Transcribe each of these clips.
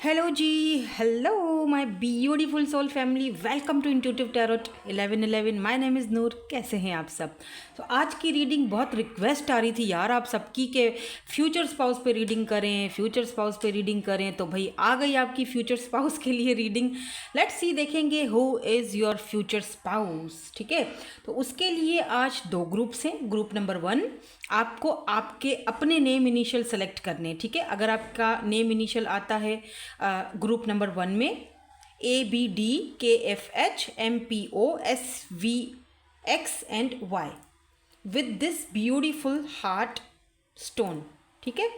Hello जी। Hello my beautiful soul family, welcome to intuitive tarot 1111। My name is Noor. कैसे हैं आप सब? तो आज की रीडिंग बहुत रिक्वेस्ट आ रही थी यार आप सबकी के फ्यूचर स्पाउस पे रीडिंग करें, फ्यूचर स्पाउस पे रीडिंग करें। तो भाई आ गई आपकी फ्यूचर स्पाउस के लिए रीडिंग। लेट्स सी, देखेंगे who is your future spouse. ठीक है, तो उसके लिए आज दो ग्रुप्स हैं। ग्रुप नंबर 1, आपको आपके अपने नेम इनिशियल सेलेक्ट करने। ठीक है, अगर आपका नेम इनिशियल आता है ग्रुप नंबर 1 में ABDKFHMPOSVX and Y with this beautiful heart stone. ठीक है,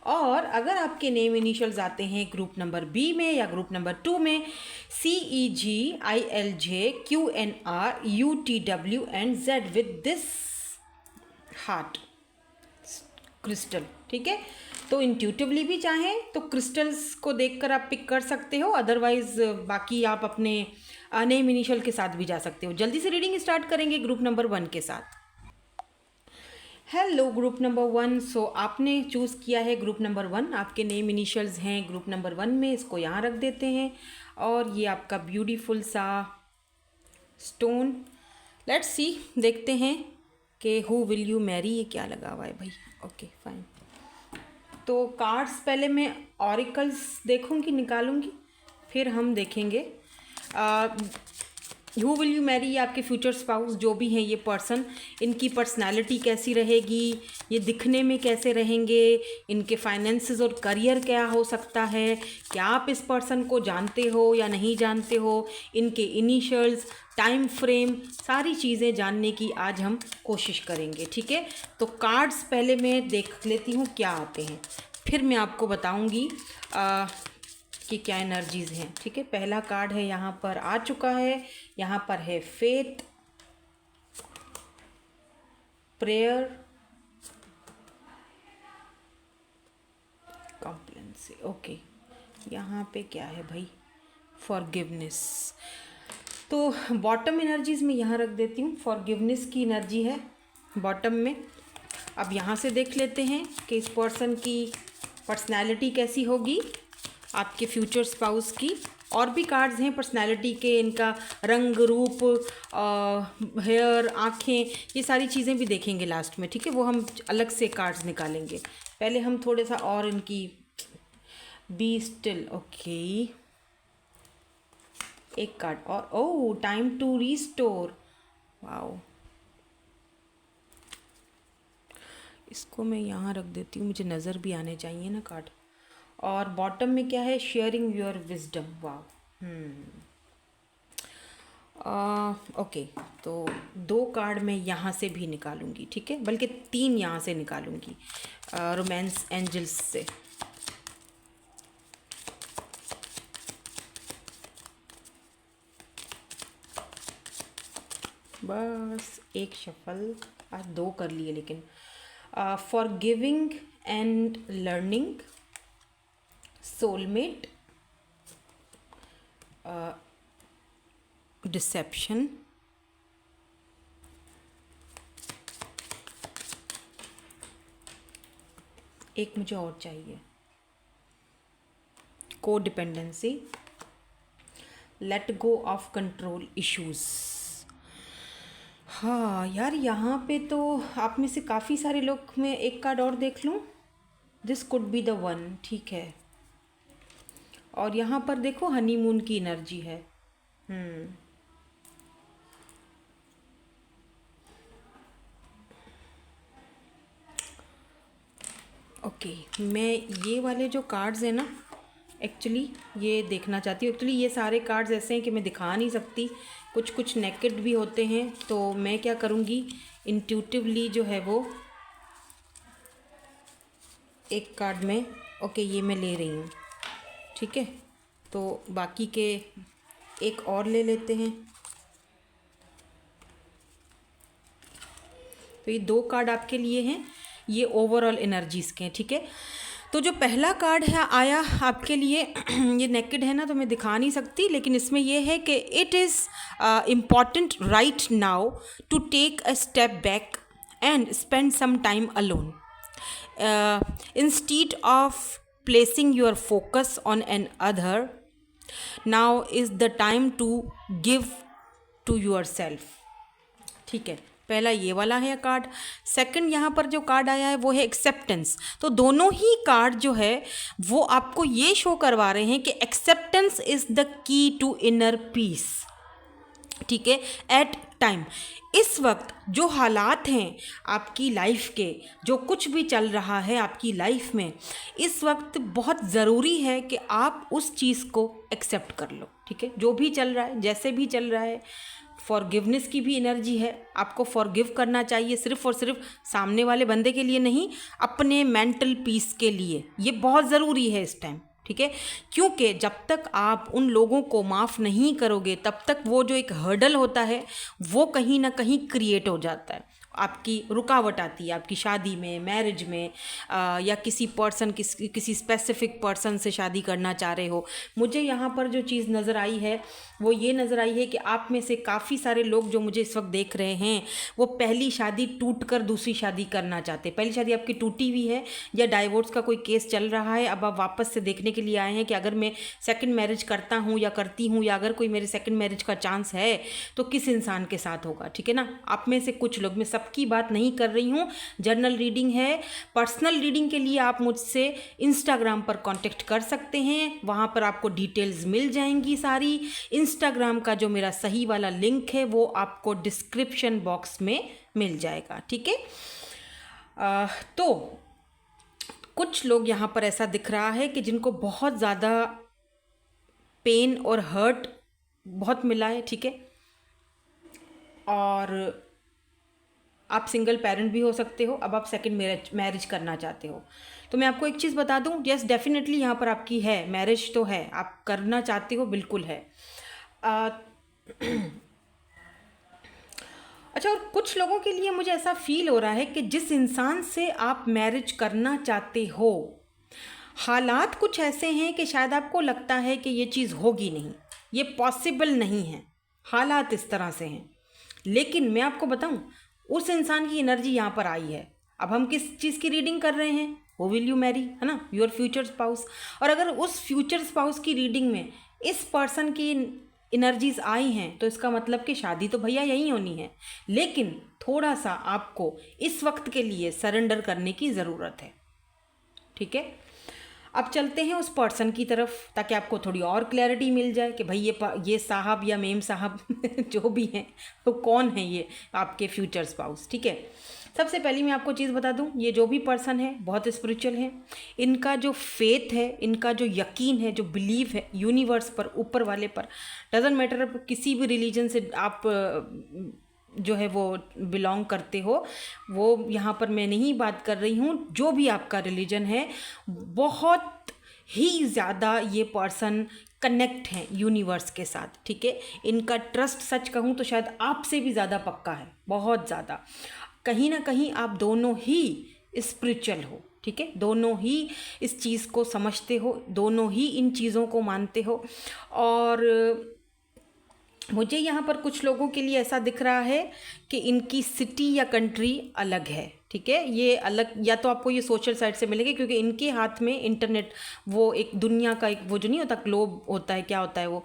और अगर आपके नेम इनिशियल्स आते हैं ग्रुप नंबर बी में या ग्रुप नंबर 2 में CEGILJQNRUTW and Z with this heart crystal. ठीक है, तो इंट्यूटिवली भी चाहें तो क्रिस्टल्स को देखकर आप पिक कर सकते हो, अदरवाइज बाकी आप अपने नेम इनिशियल के साथ भी जा सकते हो। जल्दी से रीडिंग स्टार्ट करेंगे ग्रुप नंबर 1 के साथ। Hello group number 1। सो आपने चूज़ किया है ग्रुप नंबर 1, आपके नेम इनिशियल्स हैं ग्रुप नंबर 1 में। इसको यहाँ रख देते हैं और ये आपका ब्यूटीफुल सा स्टोन। लेट्स सी, देखते हैं कि हु विल यू मैरी। ये क्या लगा हुआ है भाई? Okay fine. तो कार्ड्स पहले मैं ऑरिकल्स देखूंगी, निकालूंगी, फिर हम देखेंगे हु विल यू मैरी। आपके फ्यूचर स्पाउस जो भी हैं ये पर्सन, इनकी पर्सनालिटी कैसी रहेगी, ये दिखने में कैसे रहेंगे, इनके फाइनेंसेस और करियर क्या हो सकता है, क्या आप इस पर्सन को जानते हो या नहीं जानते हो, इनके इनिशियल्स, टाइम फ्रेम, सारी चीज़ें जानने की आज हम कोशिश करेंगे। ठीक है, तो कार्ड्स पहले मैं देख लेती हूँ क्या आते हैं, फिर मैं आपको बताऊँगी कि क्या एनर्जीज़ हैं। ठीक है, पहला कार्ड है यहाँ पर आ चुका है। यहाँ पर है फेथ, प्रेयर, कॉम्प्लेंसी। ओके, यहाँ पे क्या है भाई? फॉरगिवनेस। तो बॉटम एनर्जीज़ में यहाँ रख देती हूँ। फॉरगिवनेस की एनर्जी है बॉटम में। अब यहाँ से देख लेते हैं कि इस पर्सन की पर्सनैलिटी कैसी होगी, आपके फ्यूचर स्पाउस की। और भी कार्ड्स हैं पर्सनैलिटी के, इनका रंग रूप, हेयर, आँखें, ये सारी चीज़ें भी देखेंगे लास्ट में। ठीक है, वो हम अलग से कार्ड्स निकालेंगे। पहले हम थोड़ा सा और इनकी बी स्टिल। ओके, एक कार्ड और। ओह, टाइम टू रीस्टोर। वाओ, इसको मैं यहाँ रख देती हूँ, मुझे नज़र भी आने चाहिए ना कार्ड। और बॉटम में क्या है? Sharing your wisdom. Wow. Okay, तो 2 कार्ड मैं यहाँ से भी निकालूंगी। ठीक है, बल्कि 3 यहाँ से निकालूंगी रोमांस एंजल्स से। बस एक शफल, आज 2 कर लिए लेकिन। Forgiving and learning, soulmate, deception, एक मुझे और चाहिए, को dependency, let go of control issues. हाँ यार, यहाँ पे तो आप में से काफ़ी सारे लोग, मैं एक कार्ड और देख लूँ। This could be the one. ठीक है, और यहाँ पर देखो हनीमून की एनर्जी है। ओके, मैं ये वाले जो कार्ड्स हैं ना, एक्चुअली ये देखना चाहती हूँ। एक्चुअली ये सारे कार्ड्स ऐसे हैं कि मैं दिखा नहीं सकती, कुछ कुछ नेकेड भी होते हैं। तो मैं क्या करूँगी, इंट्यूटिवली जो है वो एक कार्ड में, ओके ये मैं ले रही हूँ। ठीक है, तो बाकी के एक और ले लेते हैं। तो ये 2 कार्ड आपके लिए हैं, ये ओवरऑल एनर्जीज़ के हैं। ठीक है, तो जो पहला कार्ड है आया आपके लिए, ये नेकेड है ना तो मैं दिखा नहीं सकती, लेकिन इसमें ये है कि it is important right now to take a step back and spend some time alone instead of placing your focus on another, now is the time to give to yourself. ठीक है, पहला ये वाला है card. Second यहाँ पर जो card आया है वो है एक्सेप्टेंस। तो दोनों ही कार्ड जो है वो आपको ये शो करवा रहे हैं कि acceptance is the key to inner peace. ठीक है, एट टाइम, इस वक्त जो हालात हैं आपकी लाइफ के, जो कुछ भी चल रहा है आपकी लाइफ में, इस वक्त बहुत ज़रूरी है कि आप उस चीज़ को एक्सेप्ट कर लो। ठीक है, जो भी चल रहा है, जैसे भी चल रहा है, फॉरगिवनेस की भी एनर्जी है। आपको फॉरगिव करना चाहिए, सिर्फ और सिर्फ सामने वाले बंदे के लिए नहीं, अपने मेंटल पीस के लिए। ये बहुत ज़रूरी है इस टाइम। ठीक है, क्योंकि जब तक आप उन लोगों को माफ़ नहीं करोगे तब तक वो जो एक हर्डल होता है वो कहीं ना कहीं क्रिएट हो जाता है, आपकी रुकावट आती है आपकी शादी में, मैरिज में, या किसी पर्सन किसी स्पेसिफिक पर्सन से शादी करना चाह रहे हो। मुझे यहाँ पर जो चीज़ नज़र आई है वो ये नज़र आई है कि आप में से काफ़ी सारे लोग जो मुझे इस वक्त देख रहे हैं वो पहली शादी टूट कर दूसरी शादी करना चाहते हैं। पहली शादी आपकी टूटी हुई है या डाइवोर्स का कोई केस चल रहा है, अब आप वापस से देखने के लिए आए हैं कि अगर मैं सेकंड मैरिज करता हूँ या करती हूँ, या अगर कोई मेरे सेकंड मैरिज का चांस है तो किस इंसान के साथ होगा। ठीक है ना, आप में से कुछ लोग, मैं सबकी बात नहीं कर रही हूँ, जनरल रीडिंग है। पर्सनल रीडिंग के लिए आप मुझसे इंस्टाग्राम पर कांटेक्ट कर सकते हैं, वहाँ पर आपको डिटेल्स मिल जाएंगी सारी। इंस्टाग्राम का जो मेरा सही वाला लिंक है वो आपको डिस्क्रिप्शन बॉक्स में मिल जाएगा। ठीक है, तो कुछ लोग यहाँ पर ऐसा दिख रहा है कि जिनको बहुत ज़्यादा पेन और हर्ट बहुत मिला है। ठीक है, और आप सिंगल पेरेंट भी हो सकते हो, अब आप सेकंड मैरिज करना चाहते हो। तो मैं आपको एक चीज़ बता दूं, यस डेफिनेटली यहाँ पर आपकी है, मैरिज तो है, आप करना चाहते हो, बिल्कुल है। अच्छा, और कुछ लोगों के लिए मुझे ऐसा फील हो रहा है कि जिस इंसान से आप मैरिज करना चाहते हो, हालात कुछ ऐसे हैं कि शायद आपको लगता है कि ये चीज़ होगी नहीं, ये पॉसिबल नहीं है, हालात इस तरह से हैं। लेकिन मैं आपको बताऊं, उस इंसान की एनर्जी यहाँ पर आई है। अब हम किस चीज़ की रीडिंग कर रहे हैं, वो विल यू मैरी, है ना, योर फ्यूचर स्पाउस। और अगर उस फ्यूचर स्पाउस की रीडिंग में इस पर्सन की एनर्जीज आई हैं तो इसका मतलब कि शादी तो भैया यहीं होनी है, लेकिन थोड़ा सा आपको इस वक्त के लिए सरेंडर करने की ज़रूरत है। ठीक है, अब चलते हैं उस पर्सन की तरफ ताकि आपको थोड़ी और क्लैरिटी मिल जाए कि भाई ये साहब या मेम साहब जो भी हैं तो कौन है ये आपके फ्यूचर स्पाउस। ठीक है, सबसे पहले मैं आपको चीज़ बता दूं, ये जो भी पर्सन है बहुत स्पिरिचुअल है। इनका जो फेथ है, इनका जो यकीन है, जो बिलीव है यूनिवर्स पर, ऊपर वाले पर, डजेंट मैटर अब किसी भी रिलीजन से आप जो है वो बिलोंग करते हो, वो यहाँ पर मैं नहीं बात कर रही हूँ। जो भी आपका रिलीजन है, बहुत ही ज़्यादा ये पर्सन कनेक्ट हैं यूनिवर्स के साथ। ठीक है, इनका ट्रस्ट सच कहूँ तो शायद आपसे भी ज़्यादा पक्का है, बहुत ज़्यादा। कहीं ना कहीं आप दोनों ही स्पिरिचुअल हो। ठीक है, दोनों ही इस चीज़ को समझते हो, दोनों ही इन चीज़ों को मानते हो। और मुझे यहाँ पर कुछ लोगों के लिए ऐसा दिख रहा है कि इनकी सिटी या कंट्री अलग है। ठीक है, ये अलग, या तो आपको ये सोशल साइट से मिलेंगे क्योंकि इनके हाथ में इंटरनेट, वो एक दुनिया का एक वो जो नहीं होता ग्लोब होता है, क्या होता है वो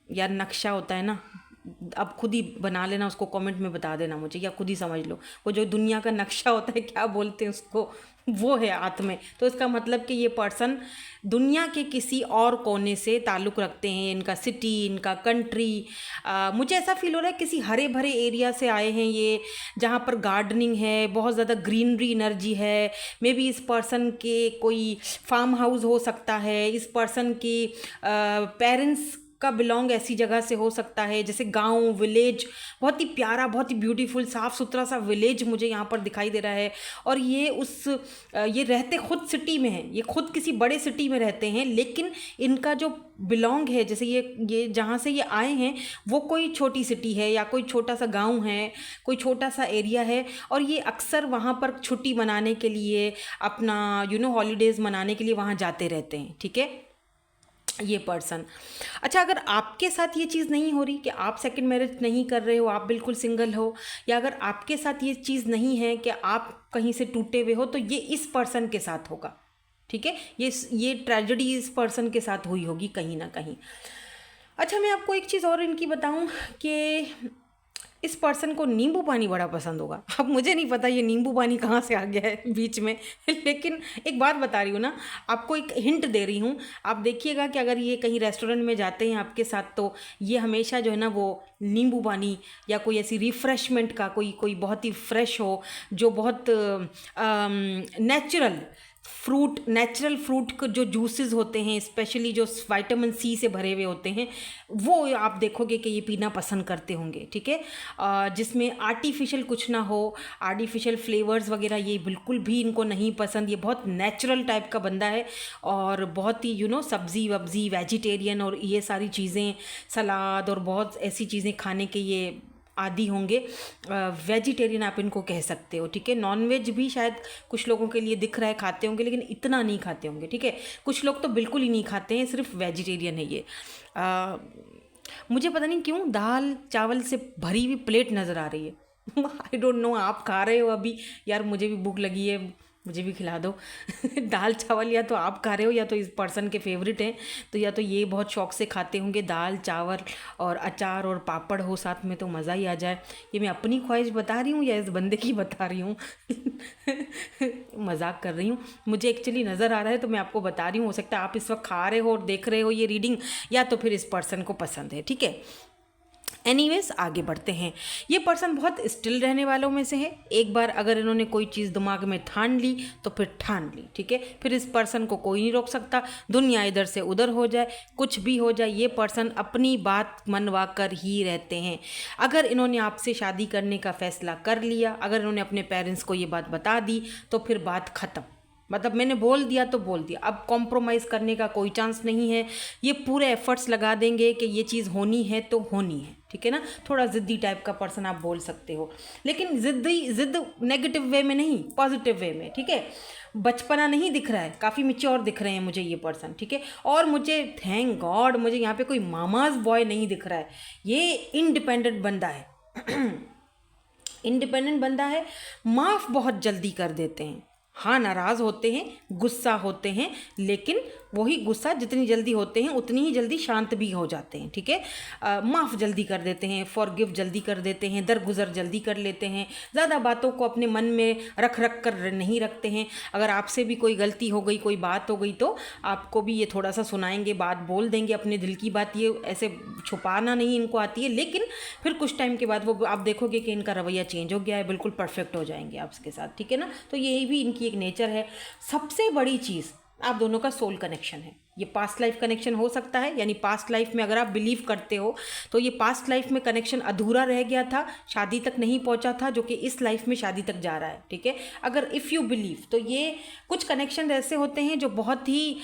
यार, नक्शा होता है ना, अब खुद ही बना लेना, उसको कमेंट में बता देना मुझे, या खुद ही समझ लो, वो जो दुनिया का नक्शा होता है, क्या बोलते हैं उसको, वो है हाथ में। तो इसका मतलब कि ये पर्सन दुनिया के किसी और कोने से ताल्लुक़ रखते हैं, इनका सिटी, इनका कंट्री, मुझे ऐसा फील हो रहा है किसी हरे भरे एरिया से आए हैं ये, जहाँ पर गार्डनिंग है, बहुत ज़्यादा ग्रीनरी एनर्जी है। मे बी इस पर्सन के कोई फार्म हाउस हो सकता है, इस पर्सन की पेरेंट्स का बिलोंग ऐसी जगह से हो सकता है जैसे गांव, विलेज, बहुत ही प्यारा, बहुत ही ब्यूटीफुल, साफ़ सुथरा सा विलेज मुझे यहाँ पर दिखाई दे रहा है। और ये रहते खुद सिटी में हैं, ये खुद किसी बड़े सिटी में रहते हैं, लेकिन इनका जो बिलोंग है, जैसे ये जहाँ से ये आए हैं वो कोई छोटी सिटी है या कोई छोटा सा गांव है, कोई छोटा सा एरिया है, और ये अक्सर वहाँ पर छुट्टी मनाने के लिए, अपना हॉलीडेज़ मनाने के लिए वहाँ जाते रहते हैं। ठीक है, ये पर्सन। अच्छा, अगर आपके साथ ये चीज़ नहीं हो रही कि आप सेकंड मैरिज नहीं कर रहे हो, आप बिल्कुल सिंगल हो, या अगर आपके साथ ये चीज़ नहीं है कि आप कहीं से टूटे हुए हो, तो ये इस पर्सन के साथ होगा। ठीक है, ये ट्रेजेडी इस पर्सन के साथ हुई होगी कहीं ना कहीं। अच्छा, मैं आपको एक चीज़ और इनकी बताऊं कि इस पर्सन को नींबू पानी बड़ा पसंद होगा। अब मुझे नहीं पता ये नींबू पानी कहाँ से आ गया है बीच में लेकिन एक बात बता रही हूँ ना, आपको एक हिंट दे रही हूँ। आप देखिएगा कि अगर ये कहीं रेस्टोरेंट में जाते हैं आपके साथ, तो ये हमेशा जो है ना वो नींबू पानी या कोई ऐसी रिफ़्रेशमेंट का कोई बहुत ही फ्रेश हो, जो बहुत नेचुरल फ्रूट के जो जूसेस होते हैं, स्पेशली जो विटामिन सी से भरे हुए होते हैं, वो आप देखोगे कि ये पीना पसंद करते होंगे। ठीक है, जिसमें आर्टिफिशियल कुछ ना हो, आर्टिफिशियल फ्लेवर्स वगैरह ये बिल्कुल भी इनको नहीं पसंद। ये बहुत नेचुरल टाइप का बंदा है और बहुत ही सब्ज़ी वब्ज़ी वेजिटेरियन और ये सारी चीज़ें, सलाद और बहुत ऐसी चीज़ें खाने के ये आदि होंगे। वेजिटेरियन आप इनको कह सकते हो। ठीक है, नॉन वेज भी शायद कुछ लोगों के लिए दिख रहा है खाते होंगे, लेकिन इतना नहीं खाते होंगे। ठीक है, कुछ लोग तो बिल्कुल ही नहीं खाते हैं, सिर्फ वेजिटेरियन है ये। मुझे पता नहीं क्यों दाल चावल से भरी हुई प्लेट नज़र आ रही है आई डोंट नो, आप खा रहे हो अभी? यार मुझे भी भूख लगी है, मुझे भी खिला दो दाल चावल या तो आप खा रहे हो या तो इस पर्सन के फेवरेट हैं, तो या तो ये बहुत शौक से खाते होंगे। दाल चावल और अचार और पापड़ हो साथ में तो मज़ा ही आ जाए। ये मैं अपनी ख्वाहिश बता रही हूँ या इस बंदे की बता रही हूँ मजाक कर रही हूँ, मुझे एक्चुअली नज़र आ रहा है तो मैं आपको बता रही हूँ। हो सकता है आप इस वक्त खा रहे हो और देख रहे हो ये रीडिंग, या तो फिर इस पर्सन को पसंद है। ठीक है, एनीवेज आगे बढ़ते हैं। ये पर्सन बहुत स्टिल रहने वालों में से है। एक बार अगर इन्होंने कोई चीज़ दिमाग में ठान ली तो फिर ठान ली। ठीक है, फिर इस पर्सन को कोई नहीं रोक सकता। दुनिया इधर से उधर हो जाए, कुछ भी हो जाए, ये पर्सन अपनी बात मनवा कर ही रहते हैं। अगर इन्होंने आपसे शादी करने का फैसला कर लिया, अगर इन्होंने अपने पेरेंट्स को ये बात बता दी, तो फिर बात ख़त्म। मतलब मैंने बोल दिया तो बोल दिया, अब कॉम्प्रोमाइज़ करने का कोई चांस नहीं है। ये पूरे एफर्ट्स लगा देंगे कि ये चीज़ होनी है तो होनी है। ठीक है ना, थोड़ा ज़िद्दी टाइप का पर्सन आप बोल सकते हो, लेकिन ज़िद्द नेगेटिव वे में नहीं, पॉजिटिव वे में। ठीक है, बचपना नहीं दिख रहा है, काफ़ी मैच्योर दिख रहे हैं मुझे ये पर्सन। ठीक है, और मुझे थैंक गॉड मुझे यहाँ पे कोई मामाज बॉय नहीं दिख रहा है। ये इंडिपेंडेंट बंदा है इंडिपेंडेंट बंदा है, माफ़ बहुत जल्दी कर देते हैं। हाँ, नाराज़ होते हैं, गुस्सा होते हैं, लेकिन वही गुस्सा जितनी जल्दी होते हैं उतनी ही जल्दी शांत भी हो जाते हैं। ठीक है, माफ़ जल्दी कर देते हैं, फॉरगिव जल्दी कर देते हैं, दरगुजर जल्दी कर लेते हैं, ज़्यादा बातों को अपने मन में रख कर नहीं रखते हैं। अगर आपसे भी कोई गलती हो गई, कोई बात हो गई, तो आपको भी ये थोड़ा सा सुनाएंगे, बात बोल देंगे, अपने दिल की बात। ये ऐसे छुपाना नहीं इनको आती है, लेकिन फिर कुछ टाइम के बाद वो आप देखोगे कि इनका रवैया चेंज हो गया है, बिल्कुल परफेक्ट हो जाएंगे आपके साथ। ठीक है ना, तो यही भी इनकी एक नेचर है। सबसे बड़ी चीज़, आप दोनों का सोल कनेक्शन है। ये पास्ट लाइफ कनेक्शन हो सकता है, यानी पास्ट लाइफ में अगर आप बिलीव करते हो तो ये पास्ट लाइफ में कनेक्शन अधूरा रह गया था, शादी तक नहीं पहुंचा था, जो कि इस लाइफ में शादी तक जा रहा है। ठीक है, अगर इफ़ यू बिलीव, तो ये कुछ कनेक्शन ऐसे होते हैं जो बहुत ही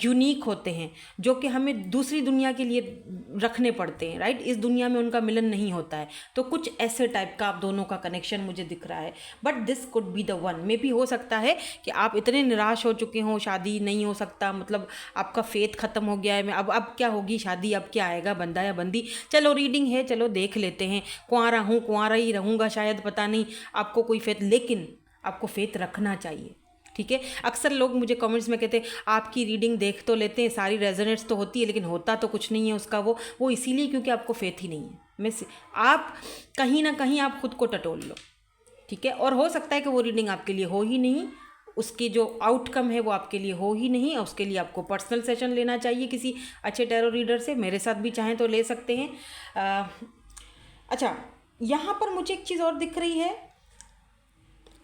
यूनिक होते हैं, जो कि हमें दूसरी दुनिया के लिए रखने पड़ते हैं। राइट, इस दुनिया में उनका मिलन नहीं होता है। तो कुछ ऐसे टाइप का आप दोनों का कनेक्शन मुझे दिख रहा है, but this could be the one. मे भी हो सकता है कि आप इतने निराश हो चुके हों, शादी नहीं हो सकता, मतलब आपका फेथ खत्म हो गया है। मैं अब क्या होगी शादी, अब क्या आएगा बंदा या बंदी, चलो रीडिंग है, चलो देख लेते हैं, कुंवारा हूँ, कुंवारा ही रहूँगा शायद, पता नहीं आपको कोई फेथ, लेकिन आपको फेथ रखना चाहिए। ठीक है, अक्सर लोग मुझे कमेंट्स में कहते हैं आपकी रीडिंग देख तो लेते हैं, सारी रेजोनेट्स तो होती है, लेकिन होता तो कुछ नहीं है उसका वो इसीलिए क्योंकि आपको फेथ ही नहीं है। आप कहीं ना कहीं आप खुद को टटोल लो। ठीक है, और हो सकता है कि वो रीडिंग आपके लिए हो ही नहीं, उसकी जो आउटकम है वो आपके लिए हो ही नहीं, और उसके लिए आपको पर्सनल सेशन लेना चाहिए किसी अच्छे टैरो रीडर से। मेरे साथ भी चाहें तो ले सकते हैं। अच्छा, यहाँ पर मुझे एक चीज़ और दिख रही है।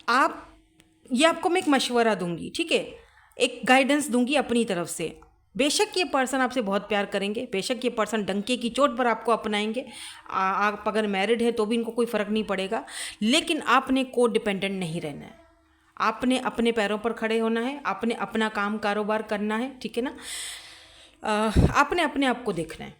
आपको मैं एक मशवरा दूंगी, ठीक है, एक गाइडेंस दूंगी अपनी तरफ से। बेशक ये पर्सन आपसे बहुत प्यार करेंगे, बेशक ये पर्सन डंके की चोट पर आपको अपनाएंगे, आप अगर मैरिड है तो भी इनको कोई फ़र्क नहीं पड़ेगा, लेकिन आपने को डिपेंडेंट नहीं रहना है। आपने अपने पैरों पर खड़े होना है, आपने अपना काम कारोबार करना है। ठीक है ना, आपने अपने आप को देखना है।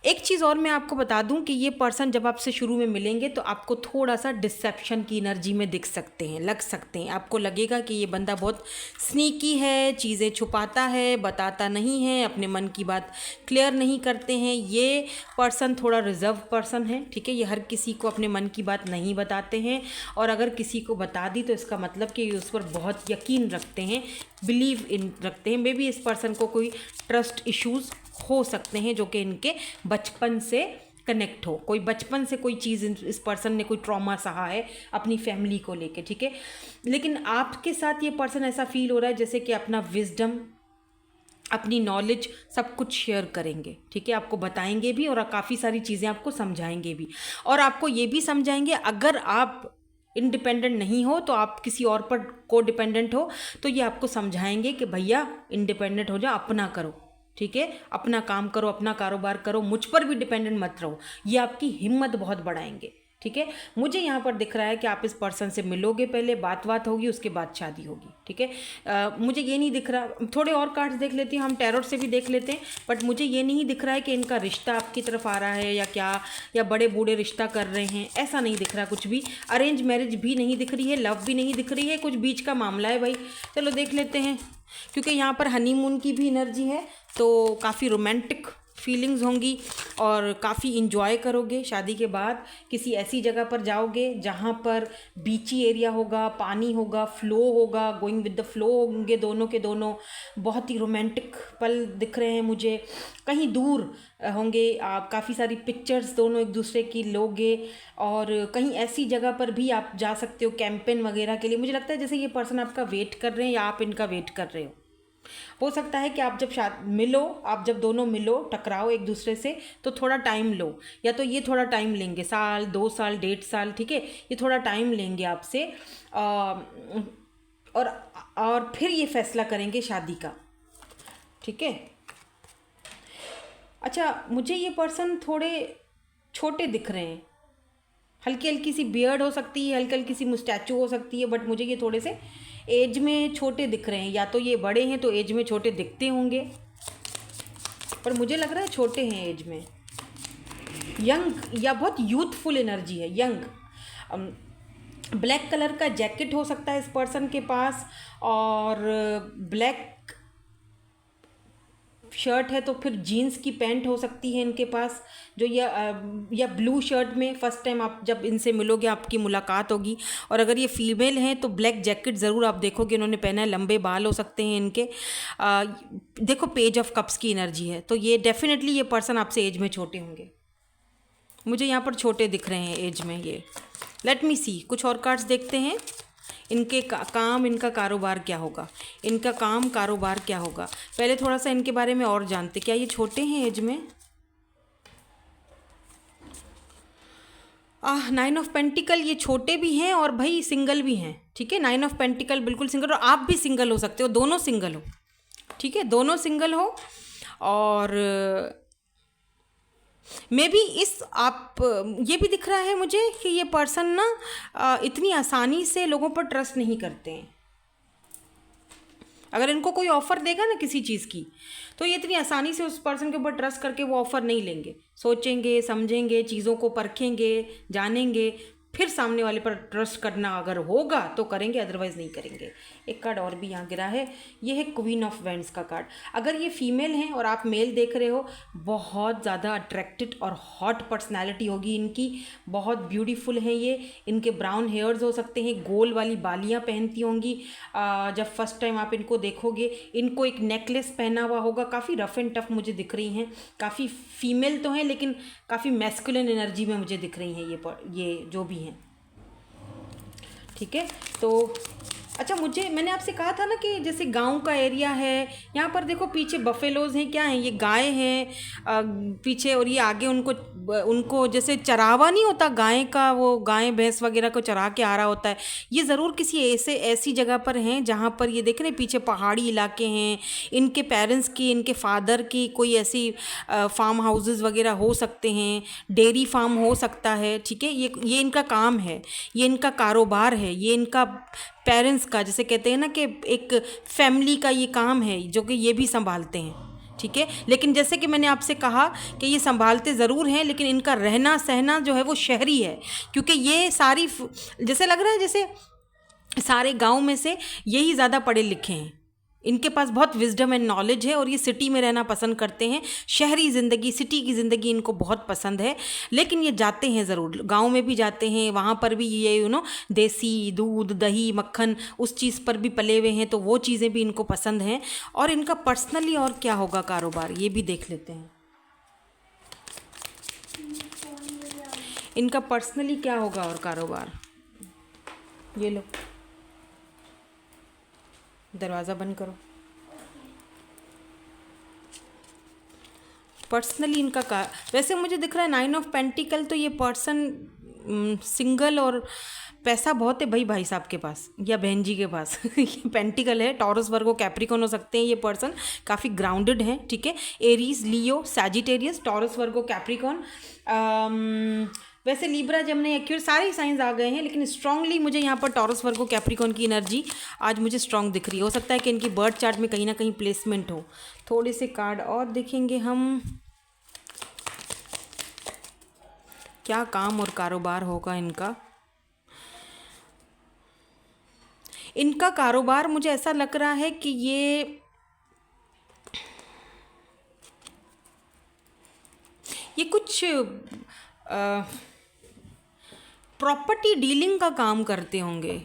एक चीज़ और मैं आपको बता दूं कि ये पर्सन जब आपसे शुरू में मिलेंगे तो आपको थोड़ा सा डिसेप्शन की एनर्जी में दिख सकते हैं, लग सकते हैं। आपको लगेगा कि ये बंदा बहुत स्नीकी है, चीज़ें छुपाता है, बताता नहीं है, अपने मन की बात क्लियर नहीं करते हैं। ये पर्सन थोड़ा रिजर्व पर्सन है, ठीक है। ये हर किसी को अपने मन की बात नहीं बताते हैं, और अगर किसी को बता दी तो इसका मतलब कि ये उस पर बहुत यकीन रखते हैं, बिलीव इन रखते हैं। मे बी इस पर्सन को कोई ट्रस्ट इश्यूज़ हो सकते हैं जो कि इनके बचपन से कनेक्ट हो, कोई बचपन से कोई चीज़ इस पर्सन ने कोई ट्रॉमा सहा है अपनी फैमिली को लेके, ठीक है। लेकिन आपके साथ ये पर्सन ऐसा फील हो रहा है जैसे कि अपना विजडम, अपनी नॉलेज सब कुछ शेयर करेंगे, ठीक है। आपको बताएंगे भी और काफ़ी सारी चीज़ें आपको समझाएंगे भी, और आपको ये भी समझाएंगे अगर आप इंडिपेंडेंट नहीं हो तो आप किसी और पर को डिपेंडेंट हो, तो ये आपको समझाएंगे कि भैया इंडिपेंडेंट हो जाओ, अपना करो, ठीक है, अपना काम करो, अपना कारोबार करो, मुझ पर भी डिपेंडेंट मत रहो। ये आपकी हिम्मत बहुत बढ़ाएंगे, ठीक है। मुझे यहाँ पर दिख रहा है कि आप इस पर्सन से मिलोगे, पहले बात होगी, उसके बाद शादी होगी, ठीक है। मुझे ये नहीं दिख रहा, थोड़े और कार्ड्स देख लेती हूँ, हम टैरोट से भी देख लेते हैं, बट मुझे ये नहीं दिख रहा है कि इनका रिश्ता आपकी तरफ आ रहा है या क्या, या बड़े बूढ़े रिश्ता कर रहे हैं, ऐसा नहीं दिख रहा कुछ भी। अरेंज मैरिज भी नहीं दिख रही है, लव भी नहीं दिख रही है, कुछ बीच का मामला है भाई। चलो देख लेते हैं, क्योंकि यहाँ पर हनीमून की भी एनर्जी है, तो काफ़ी रोमांटिक फीलिंग्स होंगी और काफ़ी इंजॉय करोगे। शादी के बाद किसी ऐसी जगह पर जाओगे जहाँ पर बीची एरिया होगा, पानी होगा, फ्लो होगा, गोइंग विद द फ्लो होंगे दोनों के दोनों। बहुत ही रोमांटिक पल दिख रहे हैं मुझे। कहीं दूर होंगे आप, काफ़ी सारी पिक्चर्स दोनों एक दूसरे की लोगे, और कहीं ऐसी जगह पर भी आप जा सकते हो कैंपेन वगैरह के लिए। मुझे लगता है जैसे ये पर्सन आपका वेट कर रहे हैं या आप इनका वेट कर रहे हो सकता है कि आप जब मिलो, आप जब दोनों मिलो, टकराओ एक दूसरे से, तो थोड़ा टाइम लो, या तो ये थोड़ा टाइम लेंगे, साल 2 साल 1.5 साल, ठीक है, ये थोड़ा टाइम लेंगे आपसे, और फिर ये फैसला करेंगे शादी का, ठीक है। अच्छा, मुझे ये पर्सन थोड़े छोटे दिख रहे हैं, हल्की हल्की सी बियर्ड हो सकती है, हल्की हल्की सी मुस्टैचू हो सकती है, बट मुझे ये थोड़े से एज में छोटे दिख रहे हैं। या तो ये बड़े हैं तो एज में छोटे दिखते होंगे, पर मुझे लग रहा है छोटे हैं एज में, यंग या बहुत यूथफुल एनर्जी है, यंग। ब्लैक कलर का जैकेट हो सकता है इस पर्सन के पास, और ब्लैक शर्ट है तो फिर जीन्स की पैंट हो सकती है इनके पास, जो या ब्लू शर्ट में फर्स्ट टाइम आप जब इनसे मिलोगे आपकी मुलाकात होगी। और अगर ये फीमेल हैं तो ब्लैक जैकेट ज़रूर आप देखोगे इन्होंने पहना है, लंबे बाल हो सकते हैं इनके। देखो पेज ऑफ कप्स की एनर्जी है, तो ये डेफिनेटली ये पर्सन आपसे एज में छोटे होंगे, मुझे यहाँ पर छोटे दिख रहे हैं एज में ये। लेट मी सी, कुछ और कार्ड्स देखते हैं। इनके काम, इनका कारोबार क्या होगा, इनका काम कारोबार क्या होगा। पहले थोड़ा सा इनके बारे में और जानते, क्या ये छोटे हैं एज में। 9 ऑफ पेंटिकल, ये छोटे भी हैं और भाई सिंगल भी हैं, ठीक है। 9 ऑफ पेंटिकल बिल्कुल सिंगल, और आप भी सिंगल हो सकते हो, दोनों सिंगल हो, ठीक है, दोनों सिंगल हो। और मे बी आप ये भी दिख रहा है मुझे कि ये पर्सन ना इतनी आसानी से लोगों पर ट्रस्ट नहीं करते हैं। अगर इनको कोई ऑफ़र देगा ना किसी चीज़ की, तो ये इतनी आसानी से उस पर्सन के ऊपर ट्रस्ट करके वो ऑफ़र नहीं लेंगे, सोचेंगे, समझेंगे, चीज़ों को परखेंगे, जानेंगे, फिर सामने वाले पर ट्रस्ट करना अगर होगा तो करेंगे, अदरवाइज़ नहीं करेंगे। एक कार्ड और भी यहाँ गिरा है, ये है क्वीन ऑफ वेंड्स का कार्ड। अगर ये फीमेल हैं और आप मेल देख रहे हो, बहुत ज़्यादा अट्रैक्टेड और हॉट पर्सनैलिटी होगी इनकी, बहुत ब्यूटीफुल हैं ये। इनके ब्राउन हेयर्स हो सकते हैं, गोल वाली बालियाँ पहनती होंगी। जब फर्स्ट टाइम आप इनको देखोगे, इनको एक नेकलेस पहना हुआ होगा, काफ़ी रफ एंड टफ मुझे दिख रही हैं, काफ़ी फीमेल तो हैं लेकिन काफ़ी मैस्कुलिन एनर्जी में मुझे दिख रही हैं ये जो भी हैं, ठीक है। तो अच्छा, मैंने आपसे कहा था ना कि जैसे गांव का एरिया है, यहाँ पर देखो पीछे बफेलोज हैं, क्या हैं ये, गाय हैं पीछे, और ये आगे उनको जैसे चरावा नहीं होता गाय का, वो गाय भैंस वगैरह को चरा के आ रहा होता है। ये ज़रूर किसी ऐसी जगह पर हैं जहाँ पर ये देख रहे हैं पीछे पहाड़ी इलाके हैं, इनके पेरेंट्स की, इनके फादर की कोई ऐसी फार्म हाउसेस वगैरह हो सकते हैं, डेयरी फार्म हो सकता है, ठीक है। ये इनका काम है, ये इनका कारोबार है, ये इनका पेरेंट्स का, जैसे कहते हैं ना कि एक फैमिली का ये काम है जो कि ये भी संभालते हैं, ठीक है। लेकिन जैसे कि मैंने आपसे कहा कि ये संभालते ज़रूर हैं, लेकिन इनका रहना सहना जो है वो शहरी है, क्योंकि ये सारी जैसे लग रहा है जैसे सारे गांव में से यही ज़्यादा पढ़े लिखे हैं, इनके पास बहुत विजडम एंड नॉलेज है और ये सिटी में रहना पसंद करते हैं। शहरी ज़िंदगी, सिटी की ज़िंदगी इनको बहुत पसंद है, लेकिन ये जाते हैं ज़रूर, गांव में भी जाते हैं, वहाँ पर भी ये देसी दूध दही मक्खन उस चीज़ पर भी पले हुए हैं, तो वो चीज़ें भी इनको पसंद हैं। और इनका पर्सनली और क्या होगा कारोबार, ये भी देख लेते हैं। इनका पर्सनली क्या होगा और कारोबार, ये लो दरवाज़ा बंद करो। पर्सनली इनका वैसे मुझे दिख रहा है 9 ऑफ पेंटिकल, तो ये पर्सन सिंगल और पैसा बहुत है भाई साहब के पास या बहन जी के पास। ये पेंटिकल है, टॉरस वर्गो कैप्रिकॉन हो सकते हैं ये पर्सन, काफ़ी ग्राउंडेड हैं, ठीक है। एरीज, लियो, सैजिटेरियस, टॉरस वर्गो कैप्रिकॉन, वैसे लिब्रा, जमनी, एक्यूर सारे ही साइंस आ गए हैं, लेकिन स्ट्रांगली मुझे यहाँ पर टॉरस वर्गो कैप्रिकॉन की एनर्जी आज मुझे स्ट्रांग दिख रही है। हो सकता है कि इनकी बर्थ चार्ट में कहीं ना कहीं प्लेसमेंट हो। थोड़े से कार्ड और देखेंगे हम, क्या काम और कारोबार होगा इनका। इनका कारोबार मुझे ऐसा लग रहा है कि ये कुछ प्रॉपर्टी डीलिंग का काम करते होंगे,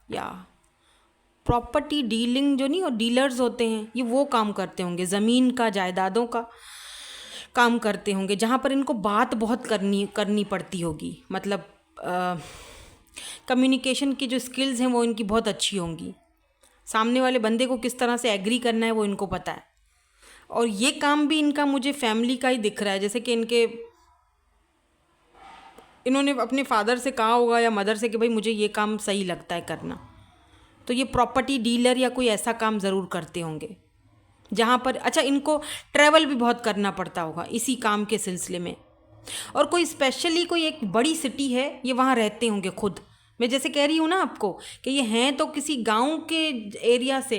या प्रॉपर्टी डीलिंग जो नहीं, और डीलर्स होते हैं, ये वो काम करते होंगे, ज़मीन का, जायदादों का काम करते होंगे, जहाँ पर इनको बात बहुत करनी पड़ती होगी। मतलब कम्युनिकेशन की जो स्किल्स हैं वो इनकी बहुत अच्छी होंगी, सामने वाले बंदे को किस तरह से एग्री करना है वो इनको पता है। और ये काम भी इनका मुझे फैमिली का ही दिख रहा है, जैसे कि इन्होंने अपने फादर से कहा होगा या मदर से कि भाई मुझे ये काम सही लगता है करना, तो ये प्रॉपर्टी डीलर या कोई ऐसा काम ज़रूर करते होंगे जहाँ पर, अच्छा, इनको ट्रैवल भी बहुत करना पड़ता होगा इसी काम के सिलसिले में। और कोई स्पेशली कोई एक बड़ी सिटी है, ये वहाँ रहते होंगे खुद। मैं जैसे कह रही हूँ ना आपको कि ये हैं तो किसी गांव के एरिया से,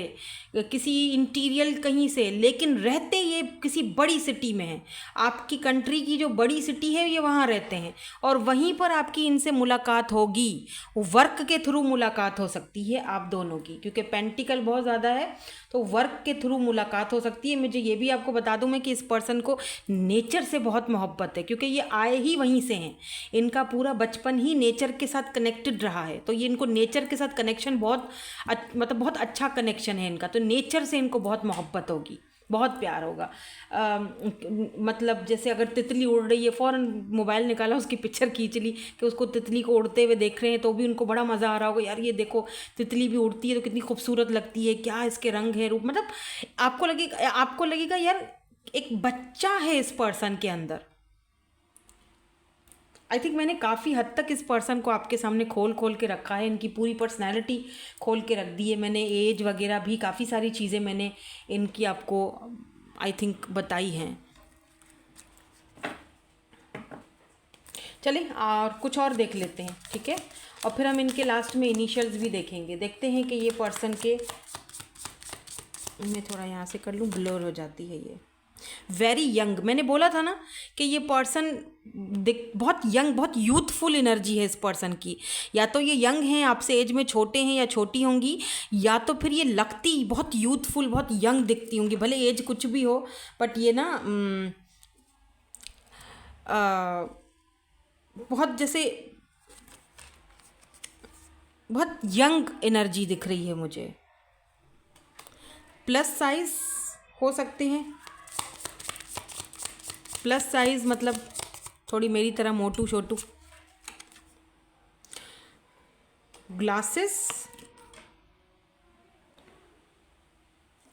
किसी इंटीरियर कहीं से, लेकिन रहते ये किसी बड़ी सिटी में हैं। आपकी कंट्री की जो बड़ी सिटी है ये वहाँ रहते हैं, और वहीं पर आपकी इनसे मुलाकात होगी, वर्क के थ्रू मुलाकात हो सकती है आप दोनों की, क्योंकि पेंटिकल बहुत ज़्यादा है, तो वर्क के थ्रू मुलाकात हो सकती है। मुझे ये भी आपको बता दूं मैं कि इस पर्सन को नेचर से बहुत मोहब्बत है, क्योंकि ये आए ही वहीं से हैं, इनका पूरा बचपन ही नेचर के साथ कनेक्टेड रहा है, तो ये इनको नेचर के साथ कनेक्शन बहुत मतलब बहुत अच्छा कनेक्शन है इनका, तो नेचर से इनको बहुत मोहब्बत होगी, बहुत प्यार होगा। मतलब जैसे अगर तितली उड़ रही है, फ़ौरन मोबाइल निकाला, उसकी पिक्चर खींच ली कि उसको तितली को उड़ते हुए देख रहे हैं, तो भी उनको बड़ा मज़ा आ रहा होगा, यार ये देखो तितली भी उड़ती है तो कितनी खूबसूरत लगती है, क्या इसके रंग है, रूप, मतलब आपको लगेगा यार एक बच्चा है इस पर्सन के अंदर। आई थिंक मैंने काफ़ी हद तक इस पर्सन को आपके सामने खोल के रखा है, इनकी पूरी पर्सनैलिटी खोल के रख दी है मैंने, एज वगैरह भी काफ़ी सारी चीज़ें मैंने इनकी आपको आई थिंक बताई हैं। चलें और कुछ और देख लेते हैं, ठीक है, और फिर हम इनके लास्ट में इनिशियल्स भी देखेंगे। देखते हैं कि ये पर्सन के, मैं थोड़ा यहाँ से कर लूँ, ब्लर हो जाती है ये। वेरी यंग, मैंने बोला था ना कि ये पर्सन बहुत यंग, बहुत यूथफुल एनर्जी है इस पर्सन की। या तो ये यंग हैं, आपसे एज में छोटे हैं या छोटी होंगी, या तो फिर ये लगती बहुत यूथफुल, बहुत यंग दिखती होंगी, भले एज कुछ भी हो, बट ये ना बहुत जैसे बहुत यंग एनर्जी दिख रही है मुझे। प्लस साइज हो सकते हैं, प्लस साइज मतलब थोड़ी मेरी तरह मोटू छोटू, ग्लासेस,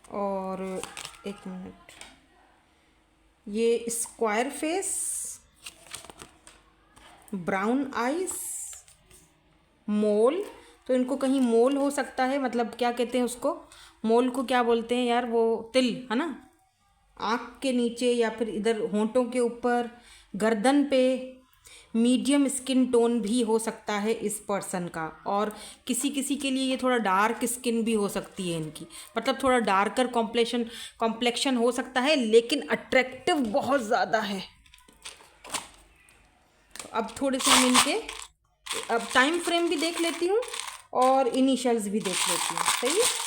और एक मिनट, ये स्क्वायर फेस, ब्राउन आइज, मोल, तो इनको कहीं मोल हो सकता है, मतलब क्या कहते हैं उसको, मोल को क्या बोलते हैं यार, वो तिल है ना, आँख के नीचे या फिर इधर होंठों के ऊपर, गर्दन पे, मीडियम स्किन टोन भी हो सकता है इस पर्सन का, और किसी किसी के लिए ये थोड़ा डार्क स्किन भी हो सकती है इनकी, मतलब थोड़ा डार्कर कॉम्प्लेक्शन हो सकता है, लेकिन अट्रैक्टिव बहुत ज़्यादा है। तो अब थोड़े से हम इनके अब टाइम फ्रेम भी देख लेती हूँ और इनिशियल्स भी देख लेती हूँ। सही है।